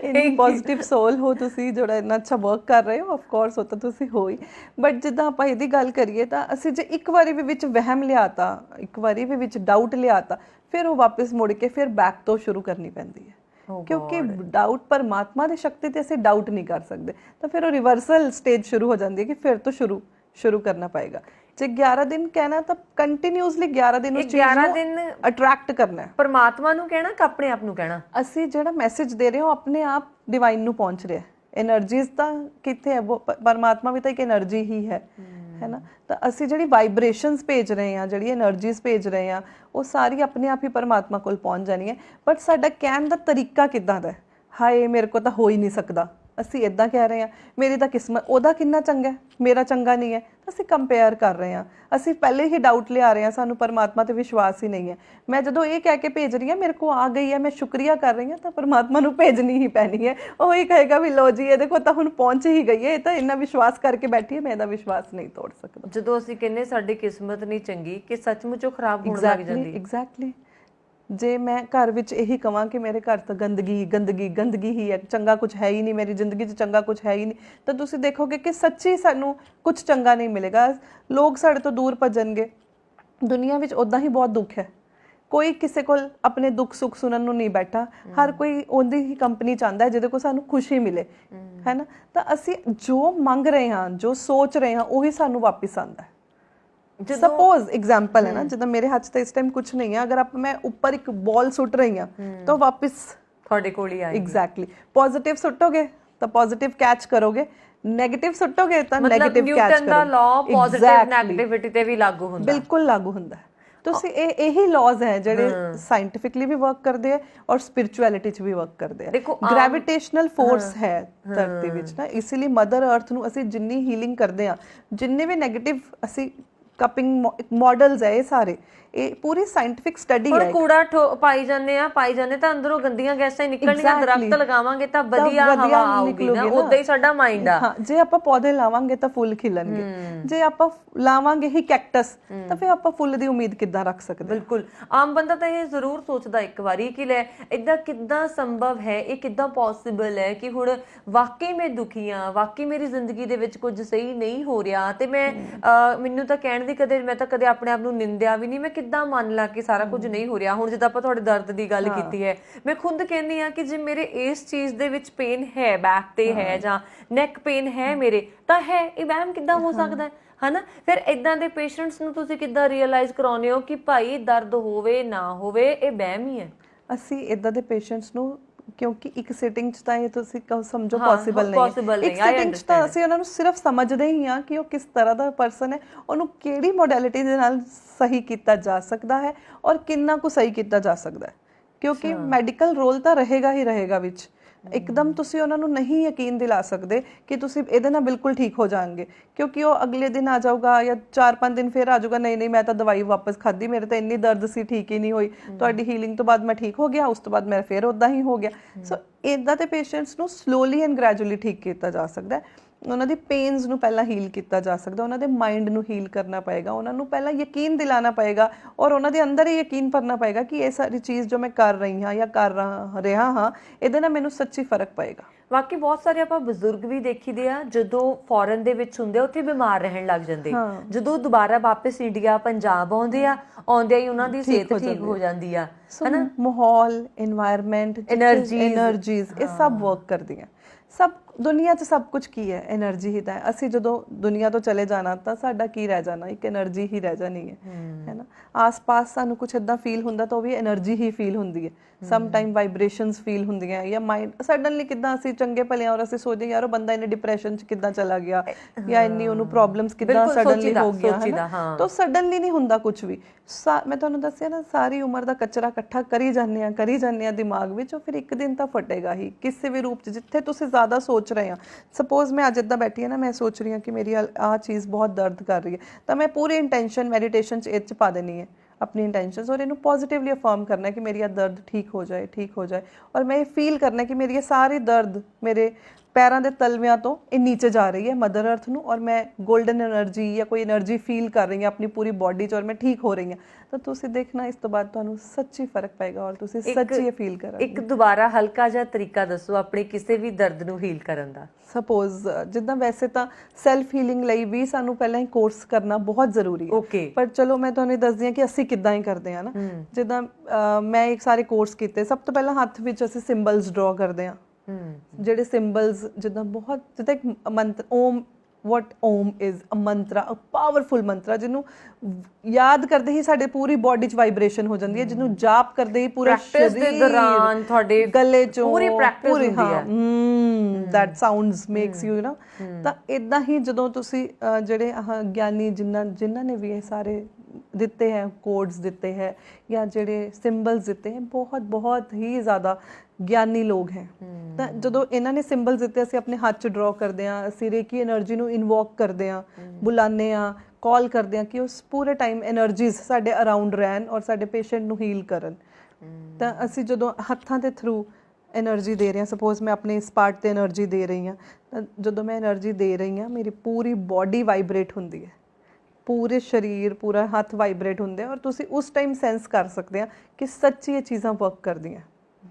ਇੰਨੀ ਪੋਜ਼ਿਟਿਵ ਸੋਲ ਹੋ ਤੁਸੀਂ, ਜਿਹੜਾ ਇੰਨਾ ਅੱਛਾ ਵਰਕ ਕਰ ਰਹੇ ਹੋ। ਆਫ ਕੋਰਸ ਉਹ ਤਾਂ ਤੁਸੀਂ ਹੋ ਹੀ, ਬਟ ਜਿੱਦਾਂ ਆਪਾਂ ਇਹਦੀ ਗੱਲ ਕਰੀਏ ਤਾਂ ਅਸੀਂ ਜੇ ਇੱਕ ਵਾਰੀ ਵੀ ਵਿੱਚ ਵਹਿਮ ਲਿਆਤਾ, ਇੱਕ ਵਾਰੀ ਵੀ ਵਿੱਚ ਡਾਊਟ ਲਿਆਤਾ, ਫਿਰ ਉਹ ਵਾਪਸ ਮੁੜ ਕੇ ਫਿਰ ਬੈਕ ਤੋਂ ਸ਼ੁਰੂ ਕਰਨੀ ਪੈਂਦੀ ਹੈ। ਕਿਉਂਕਿ ਡਾਊਟ ਪਰਮਾਤਮਾ ਦੀ ਸ਼ਕਤੀ ਤੇ ਅਸੀਂ ਡਾਊਟ ਨਹੀਂ ਕਰ ਸਕਦੇ, ਤਾਂ ਫਿਰ ਉਹ ਰਿਵਰਸਲ ਸਟੇਜ ਸ਼ੁਰੂ ਹੋ ਜਾਂਦੀ ਹੈ ਕਿ ਫਿਰ ਤੋਂ ਸ਼ੁਰੂ ਕਰਨਾ ਪਏਗਾ। ਜੇ 11 ਦਿਨ ਕਹਿਣਾ ਤਾਂ ਕੰਟੀਨਿਊਸਲੀ 11 ਦਿਨ ਉਸ ਚੀਜ਼ ਨੂੰ ਅਟਰੈਕਟ ਕਰਨਾ ਹੈ। ਪਰਮਾਤਮਾ ਨੂੰ ਕਹਿਣਾ ਕਿ ਆਪਣੇ ਆਪ ਨੂੰ ਕਹਿਣਾ? ਅਸੀਂ ਜਿਹੜਾ ਮੈਸੇਜ ਦੇ ਰਹੇ ਹਾਂ ਆਪਣੇ ਆਪ ਡਿਵਾਈਨ ਨੂੰ ਪਹੁੰਚ ਰਿਹਾ। એનર્ਜੀਜ਼ ਤਾਂ ਕਿੱਥੇ ਹੈ, ਪਰਮਾਤਮਾ ਵੀ ਤਾਂ ਇੱਕ એનર્ਜੀ ਹੀ ਹੈ ਨਾ। ਤਾਂ ਅਸੀਂ ਜਿਹੜੀ ਵਾਈਬ੍ਰੇਸ਼ਨਸ ਭੇਜ ਰਹੇ ਹਾਂ, ਜਿਹੜੀ એનર્ਜੀਜ਼ ਭੇਜ ਰਹੇ ਹਾਂ, ਉਹ ਸਾਰੀ ਆਪਣੇ ਆਪ ਹੀ ਪਰਮਾਤਮਾ ਕੋਲ ਪਹੁੰਚ ਜਾਣੀ ਹੈ। ਬਟ ਸਾਡਾ ਕਹਿਣ ਦਾ ਤਰੀਕਾ ਕਿੱਦਾਂ ਦਾ ਹੈ? ਹਾਏ ਮੇਰੇ ਕੋਲ ਤਾਂ ਹੋ ਹੀ ਨਹੀਂ ਸਕਦਾ, ਅਸੀਂ ਇਦਾਂ ਕਹਿ ਰਹੇ ਹਾਂ। ਮੇਰੀ ਤਾਂ ਕਿਸਮਤ, ਉਹਦਾ ਕਿੰਨਾ ਚੰਗਾ ਹੈ, ਮੇਰਾ ਚੰਗਾ ਨਹੀਂ ਹੈ। ਅਸੀਂ ਕੰਪੇਅਰ ਕਰ ਰਹੇ ਹਾਂ, ਅਸੀਂ ਪਹਿਲੇ ਹੀ ਡਾਊਟ ਲਿਆ ਰਹੇ ਹਾਂ, ਸਾਨੂੰ ਪਰਮਾਤਮਾ ਤੇ ਵਿਸ਼ਵਾਸ ਹੀ ਨਹੀਂ ਹੈ। ਮੈਂ ਜਦੋਂ ਇਹ ਕਹਿ ਕੇ ਭੇਜ ਰਹੀ ਹਾਂ ਮੇਰੇ ਕੋਲ ਆ ਗਈ ਹੈ, ਮੈਂ ਸ਼ੁਕਰੀਆ ਕਰ ਰਹੀ ਹਾਂ, ਤਾਂ ਪਰਮਾਤਮਾ ਨੂੰ ਭੇਜਣੀ ਹੀ ਪੈਣੀ ਹੈ। ਉਹ ਹੀ ਕਹੇਗਾ ਵੀ ਲੋ ਜੀ ਇਹਦੇ ਕੋਲ ਤਾਂ ਹੁਣ ਪਹੁੰਚ ਹੀ ਗਈ ਹੈ, ਇਹ ਤਾਂ ਇੰਨਾ ਵਿਸ਼ਵਾਸ ਕਰਕੇ ਬੈਠੀ ਹੈ, ਮੈਂ ਇਹਦਾ ਵਿਸ਼ਵਾਸ ਨਹੀਂ ਤੋੜ ਸਕਦਾ। ਜਦੋਂ ਅਸੀਂ ਕਹਿੰਦੇ ਸਾਡੀ ਕਿਸਮਤ ਨਹੀਂ ਚੰਗੀ, ਕਿ ਸੱਚਮੁੱਚ ਉਹ ਖਰਾਬ ਹੋਣ ਲੱਗ ਜਾਂਦੀ ਹੈ। ਐਗਜ਼ੈਕਟਲੀ। ਜੇ ਮੈਂ ਘਰ ਵਿੱਚ ਇਹੀ ਕਹਾਂ ਕਿ ਮੇਰੇ ਘਰ ਤਾਂ ਗੰਦਗੀ ਹੀ ਹੈ, ਚੰਗਾ ਕੁਝ ਹੈ ਹੀ ਨਹੀਂ, ਮੇਰੀ ਜ਼ਿੰਦਗੀ 'ਚ ਚੰਗਾ ਕੁਝ ਹੈ ਹੀ ਨਹੀਂ, ਤਾਂ ਤੁਸੀਂ ਦੇਖੋਗੇ ਕਿ ਸੱਚੀ ਸਾਨੂੰ ਕੁਝ ਚੰਗਾ ਨਹੀਂ ਮਿਲੇਗਾ। ਲੋਕ ਸਾਡੇ ਤੋਂ ਦੂਰ ਭੱਜਣਗੇ। ਦੁਨੀਆ ਵਿੱਚ ਉੱਦਾਂ ਹੀ ਬਹੁਤ ਦੁੱਖ ਹੈ, ਕੋਈ ਕਿਸੇ ਕੋਲ ਆਪਣੇ ਦੁੱਖ ਸੁੱਖ ਸੁਣਨ ਨੂੰ ਨਹੀਂ ਬੈਠਾ। ਹਰ ਕੋਈ ਉਹਦੀ ਹੀ ਕੰਪਨੀ ਚਾਹੁੰਦਾ ਹੈ ਜਿਹਦੇ ਕੋਲ ਸਾਨੂੰ ਖੁਸ਼ੀ ਮਿਲੇ, ਹੈ ਨਾ। ਤਾਂ ਅਸੀਂ ਜੋ ਮੰਗ ਰਹੇ ਹਾਂ, ਜੋ ਸੋਚ ਰਹੇ ਹਾਂ, ਉਹੀ ਸਾਨੂੰ ਵਾਪਿਸ ਆਉਂਦਾ ਹੈ। ਸਪੋਜ਼ ਐਗਜ਼ਾਮਪਲ ਹੈ ਨਾ, ਜਿੱਦਾਂ ਮੇਰੇ ਹੱਥ 'ਚ ਤਾਂ ਇਸ ਟਾਈਮ ਕੁਝ ਨਹੀਂ ਹੈ, ਅਗਰ ਮੈਂ ਉੱਪਰ ਇੱਕ ਬਾਲ ਸੁੱਟ ਰਹੀ ਹਾਂ ਤਾਂ ਵਾਪਿਸ ਤੁਹਾਡੇ ਕੋਲ ਹੀ ਆਏਗੀ। ਐਗਜ਼ੈਕਟਲੀ। ਪੋਜ਼ਿਟਿਵ ਸੁੱਟੋਗੇ ਤਾਂ ਪੋਜ਼ਿਟਿਵ ਕੈਚ ਕਰੋਗੇ, ਨੈਗੇਟਿਵ ਸੁੱਟੋਗੇ ਤਾਂ ਨੈਗੇਟਿਵ ਕੈਚ ਕਰੋਗੇ। ਨਿਊਟਨ ਦਾ ਲਾਅ ਪੋਜ਼ਿਟਿਵ ਨੈਗੇਟਿਵਿਟੀ ਤੇ ਵੀ ਲਾਗੂ ਹੁੰਦਾ। ਬਿਲਕੁਲ ਲਾਗੂ ਹੁੰਦਾ। ਤੁਸੀਂ ਇਹੀ ਲਾਜ਼ ਹੈ ਜਿਹੜੇ ਸਾਇੰਟੀਫਿਕਲੀ ਵੀ ਵਰਕ ਕਰਦੇ ਆ ਔਰ ਸਪਿਰਿਚੁਅਲਿਟੀ 'ਚ ਵੀ ਵਰਕ ਕਰਦੇ ਆ। ਗ੍ਰੈਵਿਟੇਸ਼ਨਲ ਫੋਰਸ ਹੈ ਧਰਤੀ ਵਿੱਚ ਨਾ, ਇਸ ਲਈ ਮਦਰ ਅਰਥ ਨੂੰ ਅਸੀਂ ਜਿੰਨੀ ਹੀਲਿੰਗ ਕਰਦੇ ਆ, ਜਿੰਨੇ ਵੀ ਨੈਗੇਟਿਵ ਅਸੀਂ ਕਪਿੰਗ ਮਾਡਲਸ ਹੈ, ਇਹ ਸਾਰੇ ਇਹ ਪੂਰੀ ਸਾਇੰਟਿਫਿਕ ਸਟੱਡੀ ਹੈ। ਕੂੜਾ ਪਾਈ ਜਾਂਦੇ ਤਾਂ ਅੰਦਰੋਂ ਗੰਦੀਆਂ ਗੈਸਾਂ ਹੀ ਨਿਕਲਣਗੀਆਂ। ਦਰਖਤ ਲਗਾਵਾਂਗੇ ਤਾਂ ਵਧੀਆ ਹਵਾ ਆਊਗੀ ਨਾ, ਉਦਾਂ ਹੀ ਸਾਡਾ ਮਾਈਂਡ ਆ। ਹਾਂ, ਜੇ ਆਪਾਂ ਪੌਦੇ ਲਾਵਾਂਗੇ ਤਾਂ ਫੁੱਲ ਖਿਲਣਗੇ। ਜੇ ਆਪਾਂ ਲਾਵਾਂਗੇ ਹੀ ਕੈਕਟਸ ਤਾਂ ਫਿਰ ਆਪਾਂ ਫੁੱਲ ਦੀ ਉਮੀਦ ਕਿੱਦਾਂ ਰੱਖ ਸਕਦੇ? ਬਿਲਕੁਲ। ਆਮ ਬੰਦਾ ਤਾਂ ਇਹ ਜ਼ਰੂਰ ਸੋਚਦਾ ਇੱਕ ਵਾਰੀ ਕਿ ਲੈ ਇਦਾਂ ਕਿੱਦਾਂ ਸੰਭਵ ਹੈ, ਇਹ ਕਿੱਦਾਂ ਪੋਸੀਬਲ ਹੈ ਕਿ ਹੁਣ ਵਾਕਈ ਮੈਂ ਦੁਖੀ ਹਾਂ, ਵਾਕਈ ਮੇਰੀ ਜ਼ਿੰਦਗੀ ਦੇ ਵਿੱਚ ਕੁਝ ਸਹੀ ਨਹੀਂ ਹੋ ਰਿਹਾ, ਤੇ ਮੈਨੂੰ ਤਾਂ ਕਹਿਣ ਦੀ ਮੈਂ ਤਾਂ ਕਦੇ ਆਪਣੇ ਆਪ ਨੂੰ ਨਿੰਦਿਆ ਵੀ ਨਹੀਂ। ਮੈਂ ਕਿੱਦਾਂ ਮੰਨ ਲਾ ਕਿ ਸਾਰਾ ਕੁਝ ਨਹੀਂ ਹੋ ਰਿਹਾ। ਹੁਣ ਜਿੱਦਾਂ ਆਪਾਂ ਤੁਹਾਡੇ ਦਰਦ ਦੀ ਗੱਲ ਕੀਤੀ ਹੈ, ਮੈਂ ਖੁਦ ਕਹਿੰਦੀ ਹਾਂ ਕਿ ਜੇ ਮੇਰੇ ਇਸ ਚੀਜ਼ ਦੇ ਵਿੱਚ ਪੇਨ ਹੈ, ਬੈਕ ਤੇ ਹੈ ਜਾਂ ਨੈਕ ਪੇਨ ਹੈ ਮੇਰੇ, ਤਾਂ ਹੈ। ਇਹ ਵਹਿਮ ਕਿੱਦਾਂ ਹੋ ਸਕਦਾ ਹੈ, ਹਨਾ? ਫਿਰ ਇਦਾਂ ਦੇ ਪੇਸ਼ੈਂਟਸ ਨੂੰ ਤੁਸੀਂ ਕਿੱਦਾਂ ਰਿਅਲਾਈਜ਼ ਕਰਾਉਂਦੇ ਹੋ ਕਿ ਭਾਈ ਦਰਦ ਹੋਵੇ ਨਾ ਹੋਵੇ ਇਹ ਵਹਿਮ ਹੀ ਹੈ? ਅਸੀਂ ਇਦਾਂ ਦੇ ਪੇਸ਼ੈਂਟਸ ਨੂੰ, ਕਿਉਂਕਿ ਇੱਕ ਸਿਟਿੰਗ 'ਚ ਤਾਂ ਇਹ ਤੁਸੀਂ ਸਮਝੋ ਪੋਸੀਬਲ ਨਹੀਂ ਹੈ। ਇੱਕ ਸਿਟਿੰਗ 'ਚ ਤਾਂ ਅਸੀਂ ਉਹਨਾਂ ਨੂੰ ਸਿਰਫ ਸਮਝਦੇ ਹੀ ਹਾਂ ਕਿ ਉਹ ਕਿਸ ਤਰ੍ਹਾਂ ਦਾ ਪਰਸਨ ਹੈ, ਉਹਨੂੰ ਕਿਹੜੀ ਮੋਡੈਲਿਟੀ ਦੇ ਨਾਲ ਸਹੀ ਕੀਤਾ ਜਾ ਸਕਦਾ ਹੈ ਔਰ ਕਿੰਨਾ ਕੁ ਸਹੀ ਕੀਤਾ ਜਾ ਸਕਦਾ ਹੈ। ਕਿਉਂਕਿ ਮੈਡੀਕਲ ਰੋਲ ਤਾਂ ਰਹੇਗਾ ਹੀ ਰਹੇਗਾ ਵਿੱਚ, ਇੱਕਦਮ ਤੁਸੀਂ ਉਹਨਾਂ ਨੂੰ ਨਹੀਂ ਯਕੀਨ ਦਿਲਾ ਸਕਦੇ ਕਿ ਤੁਸੀਂ ਇਹਦੇ ਨਾਲ ਬਿਲਕੁਲ ਠੀਕ ਹੋ ਜਾਣਗੇ, ਕਿਉਂਕਿ ਉਹ ਅਗਲੇ ਦਿਨ ਆ ਜਾਊਗਾ ਜਾਂ 4-5 ਦਿਨ ਫਿਰ ਆ ਜਾਊਗਾ, ਨਹੀਂ ਮੈਂ ਤਾਂ ਦਵਾਈ ਵਾਪਸ ਖਾਧੀ, ਮੇਰੇ ਤਾਂ ਇੰਨੀ ਦਰਦ ਸੀ ਠੀਕ ਹੀ ਨਹੀਂ ਹੋਈ, ਤੁਹਾਡੀ ਹੀਲਿੰਗ ਤੋਂ ਬਾਅਦ ਮੈਂ ਠੀਕ ਹੋ ਗਿਆ, ਉਸ ਤੋਂ ਬਾਅਦ ਮੇਰਾ ਫਿਰ ਉਦਾਂ ਹੀ ਹੋ ਗਿਆ। ਸੋ ਇਦਾਂ ਦੇ ਪੇਸ਼ੈਂਟਸ ਨੂੰ ਸਲੋਲੀ ਐਂਡ ਗ੍ਰੈਜੂਅਲੀ ਠੀਕ ਕੀਤਾ ਜਾ ਸਕਦਾ ਹੈ। ਉਹਨਾਂ ਦੀ ਪੇਨਸ ਨੂੰ ਪਹਿਲਾਂ ਹੀਲ ਕੀਤਾ ਜਾ ਸਕਦਾ, ਉਹਨਾਂ ਦੇ ਮਾਈਂਡ ਨੂੰ ਹੀਲ ਕਰਨਾ ਪਏਗਾ, ਉਹਨਾਂ ਨੂੰ ਪਹਿਲਾਂ ਯਕੀਨ ਦਿਲਾਣਾ ਪਏਗਾ ਔਰ ਉਹਨਾਂ ਦੇ ਅੰਦਰ ਹੀ ਯਕੀਨ ਭਰਨਾ ਪਏਗਾ ਕਿ ਇਹ ਸਾਰੀ ਚੀਜ਼ ਜੋ ਮੈਂ ਕਰ ਰਹੀ ਹਾਂ ਜਾਂ ਕਰ ਰਿਹਾ ਹਾਂ ਇਹਦੇ ਨਾਲ ਮੈਨੂੰ ਸੱਚੀ ਫਰਕ ਪਏਗਾ। ਬਾਕੀ ਬਹੁਤ ਸਾਰੇ ਆਪਾਂ ਬਜ਼ੁਰਗ ਵੀ ਦੇਖੀਦੇ ਆ ਜਦੋਂ ਫੋਰਨ ਦੇ ਵਿੱਚ ਹੁੰਦੇ ਉੱਥੇ ਬਿਮਾਰ ਰਹਿਣ ਲੱਗ ਜਾਂਦੇ, ਜਦੋਂ ਦੁਬਾਰਾ ਵਾਪਸ ਇੰਡੀਆ ਪੰਜਾਬ ਆਉਂਦੇ ਆਉਂਦੇ ਹੀ ਉਹਨਾਂ ਦੀ ਸਿਹਤ ਠੀਕ ਹੋ ਜਾਂਦੀ ਆ, ਹਨਾ। ਮਾਹੌਲ, এনवायरमेंट, એનર્ਜੀਜ਼ ਇਹ ਸਭ ਵਰਕ ਕਰਦੀਆਂ। ਸਭ ਦੁਨੀਆ 'ਚ ਸਭ ਕੁਝ ਕੀ ਹੈ, એનર્ਜੀ ਹੀ ਤਾਂ ਹੈ। ਅਸੀਂ ਜਦੋਂ ਦੁਨੀਆ ਤੋਂ ਚਲੇ ਜਾਣਾ ਤਾਂ ਸਾਡਾ ਕੀ ਰਹਿ ਜਾਣਾ, ਇੱਕ એનર્ਜੀ ਹੀ ਰਹਿ ਜਾਣੀ ਹੈ ਨਾ। ਆਸ-ਪਾਸ ਸਾਨੂੰ ਕੁਝ ਇਦਾਂ ਫੀਲ ਹੁੰਦਾ ਤਾਂ ਉਹ ਵੀ એનર્ਜੀ ਹੀ ਫੀਲ ਹੁੰਦੀ ਹੈ। ਸਮ ਟਾਈਮ ਵਾਈਬ੍ਰੇਸ਼ਨਸ ਫੀਲ ਹੁੰਦੀਆਂ ਜਾਂ ਮਾਈਂਡ ਸਡਨਲੀ ਕਿਦਾਂ ਅਸੀਂ ਚੰਗੇ ਭਲੇ ਔਰ ਅਸੀਂ ਸੋਚਦੇ ਯਾਰ ਉਹ ਬੰਦਾ ਇਹਨੇ ਡਿਪਰੈਸ਼ਨ 'ਚ ਕਿਦਾਂ ਚਲਾ ਗਿਆ ਜਾਂ ਇੰਨੀ ਉਹਨੂੰ ਪ੍ਰੋਬਲਮਸ ਕਿਦਾਂ ਸਡਨਲੀ ਹੋ ਗਿਆ ਹੈ ਤਾਂ ਸਡਨਲੀ ਨਹੀਂ ਹੁੰਦਾ ਕੁਝ ਵੀ। ਮੈਂ ਤੁਹਾਨੂੰ ਦੱਸਿਆ ਨਾ, ਸਾਰੀ ਉਮਰ ਦਾ ਕਚਰਾ ਇਕੱਠਾ ਕਰੀ ਜਾਂਦੇ ਆ ਦਿਮਾਗ ਵਿੱਚ, ਉਹ ਫਿਰ ਇੱਕ ਦਿਨ ਤਾਂ ਫਟੇਗਾ ਹੀ ਕਿਸੇ ਵੀ ਰੂਪ 'ਚ। ਜਿੱਥੇ ਤੁਸੀਂ ਜ਼ਿਆਦਾ ਸੋਚ ਰਹੇ ਆ, ਸਪੋਜ਼ ਮੈਂ ਅੱਜ ਇੱਦਾਂ ਬੈਠੀ ਹਾਂ ਨਾ, ਮੈਂ ਸੋਚ ਰਹੀ ਹਾਂ ਕਿ ਮੇਰੀ ਆਹ ਚੀਜ਼ ਬਹੁਤ ਦਰਦ ਕਰ ਰਹੀ ਹੈ, ਤਾਂ ਮੈਂ ਪੂਰੀ ਇੰਟੈਂਸ਼ਨ ਮੈਡੀਟੇਸ਼ਨ 'ਚ ਇਹ 'ਚ ਪਾ ਦੇਣੀ ਹੈ अपनी इंटेंशंस और इन्हों पॉजिटिवली अफर्म करना है कि मेरी यह दर्द ठीक हो जाए और मैं ये फील करना है कि मेरी ये सारी दर्द मेरे पैरों के तलवियां तो ये नीचे जा रही है मदर अर्थ नू, और मैं गोल्डन एनर्जी या कोई एनर्जी फील कर रही हूँ अपनी पूरी बॉडी 'ਚ और मैं ठीक हो रही हूँ। तो तुसी देखना इस तो बाद तुहानू सच्ची फर्क पेगा और तुसी सच्ची ये फील करोगे। एक दोबारा हल्का जिहा तरीका दसो अपने किसी भी दर्द नू हील करन दा। सपोज जिद्दां वैसे तो सैल्फ हीलिंग लई भी सानू पहला ही कोर्स करना बहुत जरूरी है, पर चलो मैं तुहानू दसदी हां कि असीं किद्दां ही करदे हां ना। जिद्दां मैं एक सारे कोर्स कीते, सब तो पहला हत्थ विच असीं सिंबल्स ड्रॉ करदे हां, ਜਿਹੜੇ ਸਿੰਬਲਸ ਜਿੱਦਾਂ ਬਹੁਤ ਜਿੱਦਾਂ ਇੱਕ ਮੰਤਰ Om, what Om is a mantra, a powerful mantra ਜਿਹਨੂੰ ਯਾਦ ਕਰਦੇ ਹੀ ਸਾਡੇ ਪੂਰੀ ਬਾਡੀ 'ਚ ਵਾਈਬ੍ਰੇਸ਼ਨ ਹੋ ਜਾਂਦੀ ਹੈ, ਜਿਹਨੂੰ ਜਾਪ ਕਰਦੇ ਹੀ ਪੂਰਾ ਪ੍ਰੈਕਟਿਸ ਦੇ ਦੌਰਾਨ ਤੁਹਾਡੇ ਗਲੇ 'ਚੋਂ ਪੂਰੀ ਪ੍ਰੈਕਟਿਸ ਹੁੰਦੀ ਹੈ। that sounds makes you know ਤਾਂ ਇਦਾਂ ਹੀ ਜਦੋਂ ਤੁਸੀਂ ਜਿਹੜੇ ਗਿਆਨੀ ਜਿਨ੍ਹਾਂ ਨੇ ਵੀ ਇਹ ਸਾਰੇ ਦਿੱਤੇ ਹੈ ਕੋਡਸ ਦਿੱਤੇ ਹੈ ਜਾਂ ਜਿਹੜੇ ਸਿੰਬਲਸ ਦਿੱਤੇ ਹੈ, ਬਹੁਤ ਹੀ ਜ਼ਿਆਦਾ ਗਿਆਨੀ ਲੋਕ ਹੈ, ਤਾਂ ਜਦੋਂ ਇਹਨਾਂ ਨੇ ਸਿੰਬਲਸ ਦਿੱਤੇ ਅਸੀਂ ਆਪਣੇ ਹੱਥ 'ਚ ਡਰਾ ਕਰਦੇ ਹਾਂ, ਅਸੀਂ ਰੇਕੀ એનર્ਜੀ ਨੂੰ ਇਨਵੋਕ ਕਰਦੇ ਹਾਂ, ਬੁਲਾਉਂਦੇ ਹਾਂ, ਕਾਲ ਕਰਦੇ ਹਾਂ ਕਿ ਉਸ ਪੂਰੇ ਟਾਈਮ એનર્ਜੀਜ਼ ਸਾਡੇ ਅਰਾਊਂਡ ਰਹਿਣ ਔਰ ਸਾਡੇ ਪੇਸ਼ੈਂਟ ਨੂੰ ਹੀਲ ਕਰਨ। ਤਾਂ ਅਸੀਂ ਜਦੋਂ ਹੱਥਾਂ ਦੇ ਥਰੂ એનર્ਜੀ ਦੇ ਰਹੇ ਹਾਂ, ਸਪੋਜ਼ ਮੈਂ ਆਪਣੇ ਇਸ ਪਾਰਟ ਤੇ એનર્ਜੀ ਦੇ ਰਹੀ ਹਾਂ, ਤਾਂ ਜਦੋਂ ਮੈਂ એનર્ਜੀ ਦੇ ਰਹੀ ਹਾਂ ਮੇਰੀ ਪੂਰੀ ਬਾਡੀ ਵਾਈਬ੍ਰੇਟ ਹੁੰਦੀ ਹੈ, ਪੂਰੇ ਸਰੀਰ ਪੂਰਾ ਹੱਥ ਵਾਈਬ੍ਰੇਟ ਹੁੰਦੇ ਆ ਔਰ ਤੁਸੀਂ ਉਸ ਟਾਈਮ ਸੈਂਸ ਕਰ ਸਕਦੇ ਆ ਕਿ ਸੱਚੀ ਇਹ ਚੀਜ਼ਾਂ ਵਰਕ ਕਰਦੀਆਂ।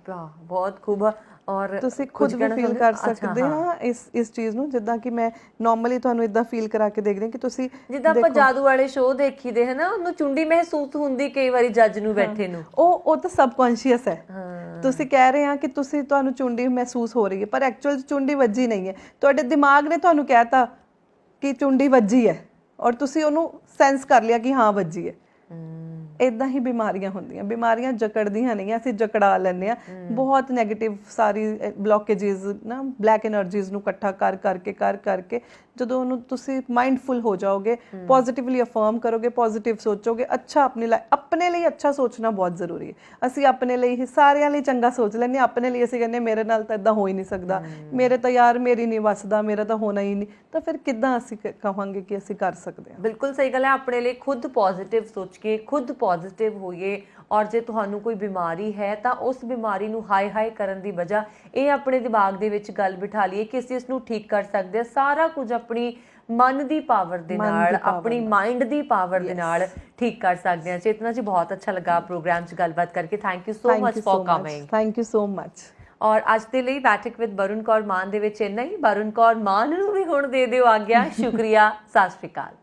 ਵਾਹ, ਬਹੁਤ ਖੂਬ। ਔਰ ਤੁਸੀਂ ਖੁਦ ਵੀ ਫੀਲ ਕਰ ਸਕਦੇ ਹਾਂ ਇਸ ਚੀਜ਼ ਨੂੰ, ਜਿੱਦਾਂ ਕਿ ਮੈਂ ਨਾਰਮਲੀ ਤੁਹਾਨੂੰ ਇਦਾਂ ਫੀਲ ਕਰਾ ਕੇ ਦੇਖਦੇ ਕਿ ਤੁਸੀਂ ਜਿੱਦਾਂ ਆਪਾਂ ਜਾਦੂ ਵਾਲੇ ਸ਼ੋਅ ਦੇਖੀਦੇ ਹੈ ਨਾ, ਉਹਨੂੰ ਚੁੰਡੀ ਮਹਿਸੂਸ ਹੁੰਦੀ ਕਈ ਵਾਰੀ ਜੱਜ ਨੂੰ ਬੈਠੇ ਨੂੰ, ਉਹ ਤਾਂ ਸਬਕੌਂਸ਼ੀਅਸ ਹੈ। ਤੁਸੀਂ ਕਹਿ ਰਹੇ ਆ ਕਿ ਤੁਹਾਨੂੰ ਚੁੰਡੀ ਮਹਿਸੂਸ ਹੋ ਰਹੀ ਹੈ, ਪਰ ਐਕਚੁਅਲ ਚੁੰਡੀ ਵੱਜੀ ਨਹੀਂ ਹੈ, ਤੁਹਾਡੇ ਦਿਮਾਗ ਨੇ ਤੁਹਾਨੂੰ ਕਹਿਤਾ ਕਿ ਚੁੰਡੀ ਵੱਜੀ ਹੈ ਔਰ ਤੁਸੀਂ ਉਹਨੂੰ ਸੈਂਸ ਕਰ ਲਿਆ ਕਿ ਹਾਂ ਵੱਜੀ ਹੈ। ਇਦਾਂ ਹੀ ਬਿਮਾਰੀਆਂ ਹੁੰਦੀਆਂ, ਬਿਮਾਰੀਆਂ ਜਕੜਦੀਆਂ ਨਹੀਂ, ਅਸੀਂ ਜਕੜਾ ਲੈਂਦੇ ਆ ਬਹੁਤ ਨੈਗੇਟਿਵ ਸਾਰੀ ਬਲੌਕੇजेस ਨਾ, ਬਲੈਕ એનર્ਜੀਜ਼ ਨੂੰ ਇਕੱਠਾ ਕਰਕੇ ਜਦੋਂ ਉਹਨੂੰ ਤੁਸੀਂ ਮਾਈਂਡਫੁਲ ਹੋ ਜਾਓਗੇ, ਪੋਜ਼ਿਟਿਵਲੀ ਅਫਰਮ ਕਰੋਗੇ, ਪੋਜ਼ਿਟਿਵ ਸੋਚੋਗੇ, ਅੱਛਾ ਆਪਣੇ ਲਈ ਅੱਛਾ ਸੋਚਣਾ ਬਹੁਤ ਜ਼ਰੂਰੀ ਹੈ। ਅਸੀਂ ਆਪਣੇ ਲਈ ਹੀ ਸਾਰਿਆਂ ਲਈ ਚੰਗਾ ਸੋਚ ਲੈਂਦੇ, ਆਪਣੇ ਲਈ ਅਸੀਂ ਕਹਿੰਦੇ ਮੇਰੇ ਨਾਲ ਤਾਂ ਇਦਾਂ ਹੋ ਹੀ ਨਹੀਂ ਸਕਦਾ, ਮੇਰੇ ਤਾਂ ਯਾਰ ਮੇਰੀ ਨਹੀਂ ਵਸਦਾ, ਮੇਰਾ ਤਾਂ ਹੋਣਾ ਹੀ ਨਹੀਂ, ਤਾਂ ਫਿਰ ਕਿੱਦਾਂ ਅਸੀਂ ਕਹਾਂਗੇ ਕਿ ਅਸੀਂ ਕਰ ਸਕਦੇ ਹਾਂ। ਬਿਲਕੁਲ ਸਹੀ ਗੱਲ ਹੈ। ਆਪਣੇ ਲਈ ਖੁਦ ਪੋਜ਼ਿਟਿਵ ਸੋਚ ਕੇ ਖੁਦ ਪੋਜ਼ਿਟਿਵ ਹੋਈਏ, ਔਰ ਜੇ ਤੁਹਾਨੂੰ ਕੋਈ ਬਿਮਾਰੀ ਹੈ ਤਾਂ ਉਸ ਬਿਮਾਰੀ ਨੂੰ ਹਾਈ ਕਰਨ ਦੀ ਵਜ੍ਹਾ ਇਹ ਆਪਣੇ ਦਿਮਾਗ ਦੇ ਵਿੱਚ ਗੱਲ ਬਿਠਾ ਲਈਏ ਕਿ ਅਸੀਂ ਇਸ ਨੂੰ ਠੀਕ ਕਰ ਸਕਦੇ ਹਾਂ। ਸਾਰਾ ਕੁਝ ਆਪਣੀ ਮਨ ਦੀ ਪਾਵਰ ਦੇ ਨਾਲ, ਆਪਣੀ ਮਾਈਂਡ ਦੀ ਪਾਵਰ ਦੇ ਨਾਲ ਠੀਕ ਕਰ ਸਕਦੇ ਹਾਂ। ਚੇਤਨਾ ਜੀ, ਬਹੁਤ ਅੱਛਾ ਲੱਗਾ ਪ੍ਰੋਗਰਾਮ 'ਚ ਗੱਲਬਾਤ ਕਰਕੇ। Thank you so much for coming. Thank you so much. ਔਰ ਅੱਜ ਦੇ ਲਈ ਬੈਠਕ ਵਿਦ ਵਰੁਣ ਕੌਰ ਮਾਨ ਦੇ ਵਿੱਚ ਇੰਨਾ ਹੀ। ਵਰੁਣ ਕੌਰ ਮਾਨ ਨੂੰ ਵੀ ਹੁਣ ਦੇ ਦਿਓ ਆਗਿਆ। ਸ਼ੁਕਰੀਆ, ਸਤਿ ਸ਼੍ਰੀ ਅਕਾਲ।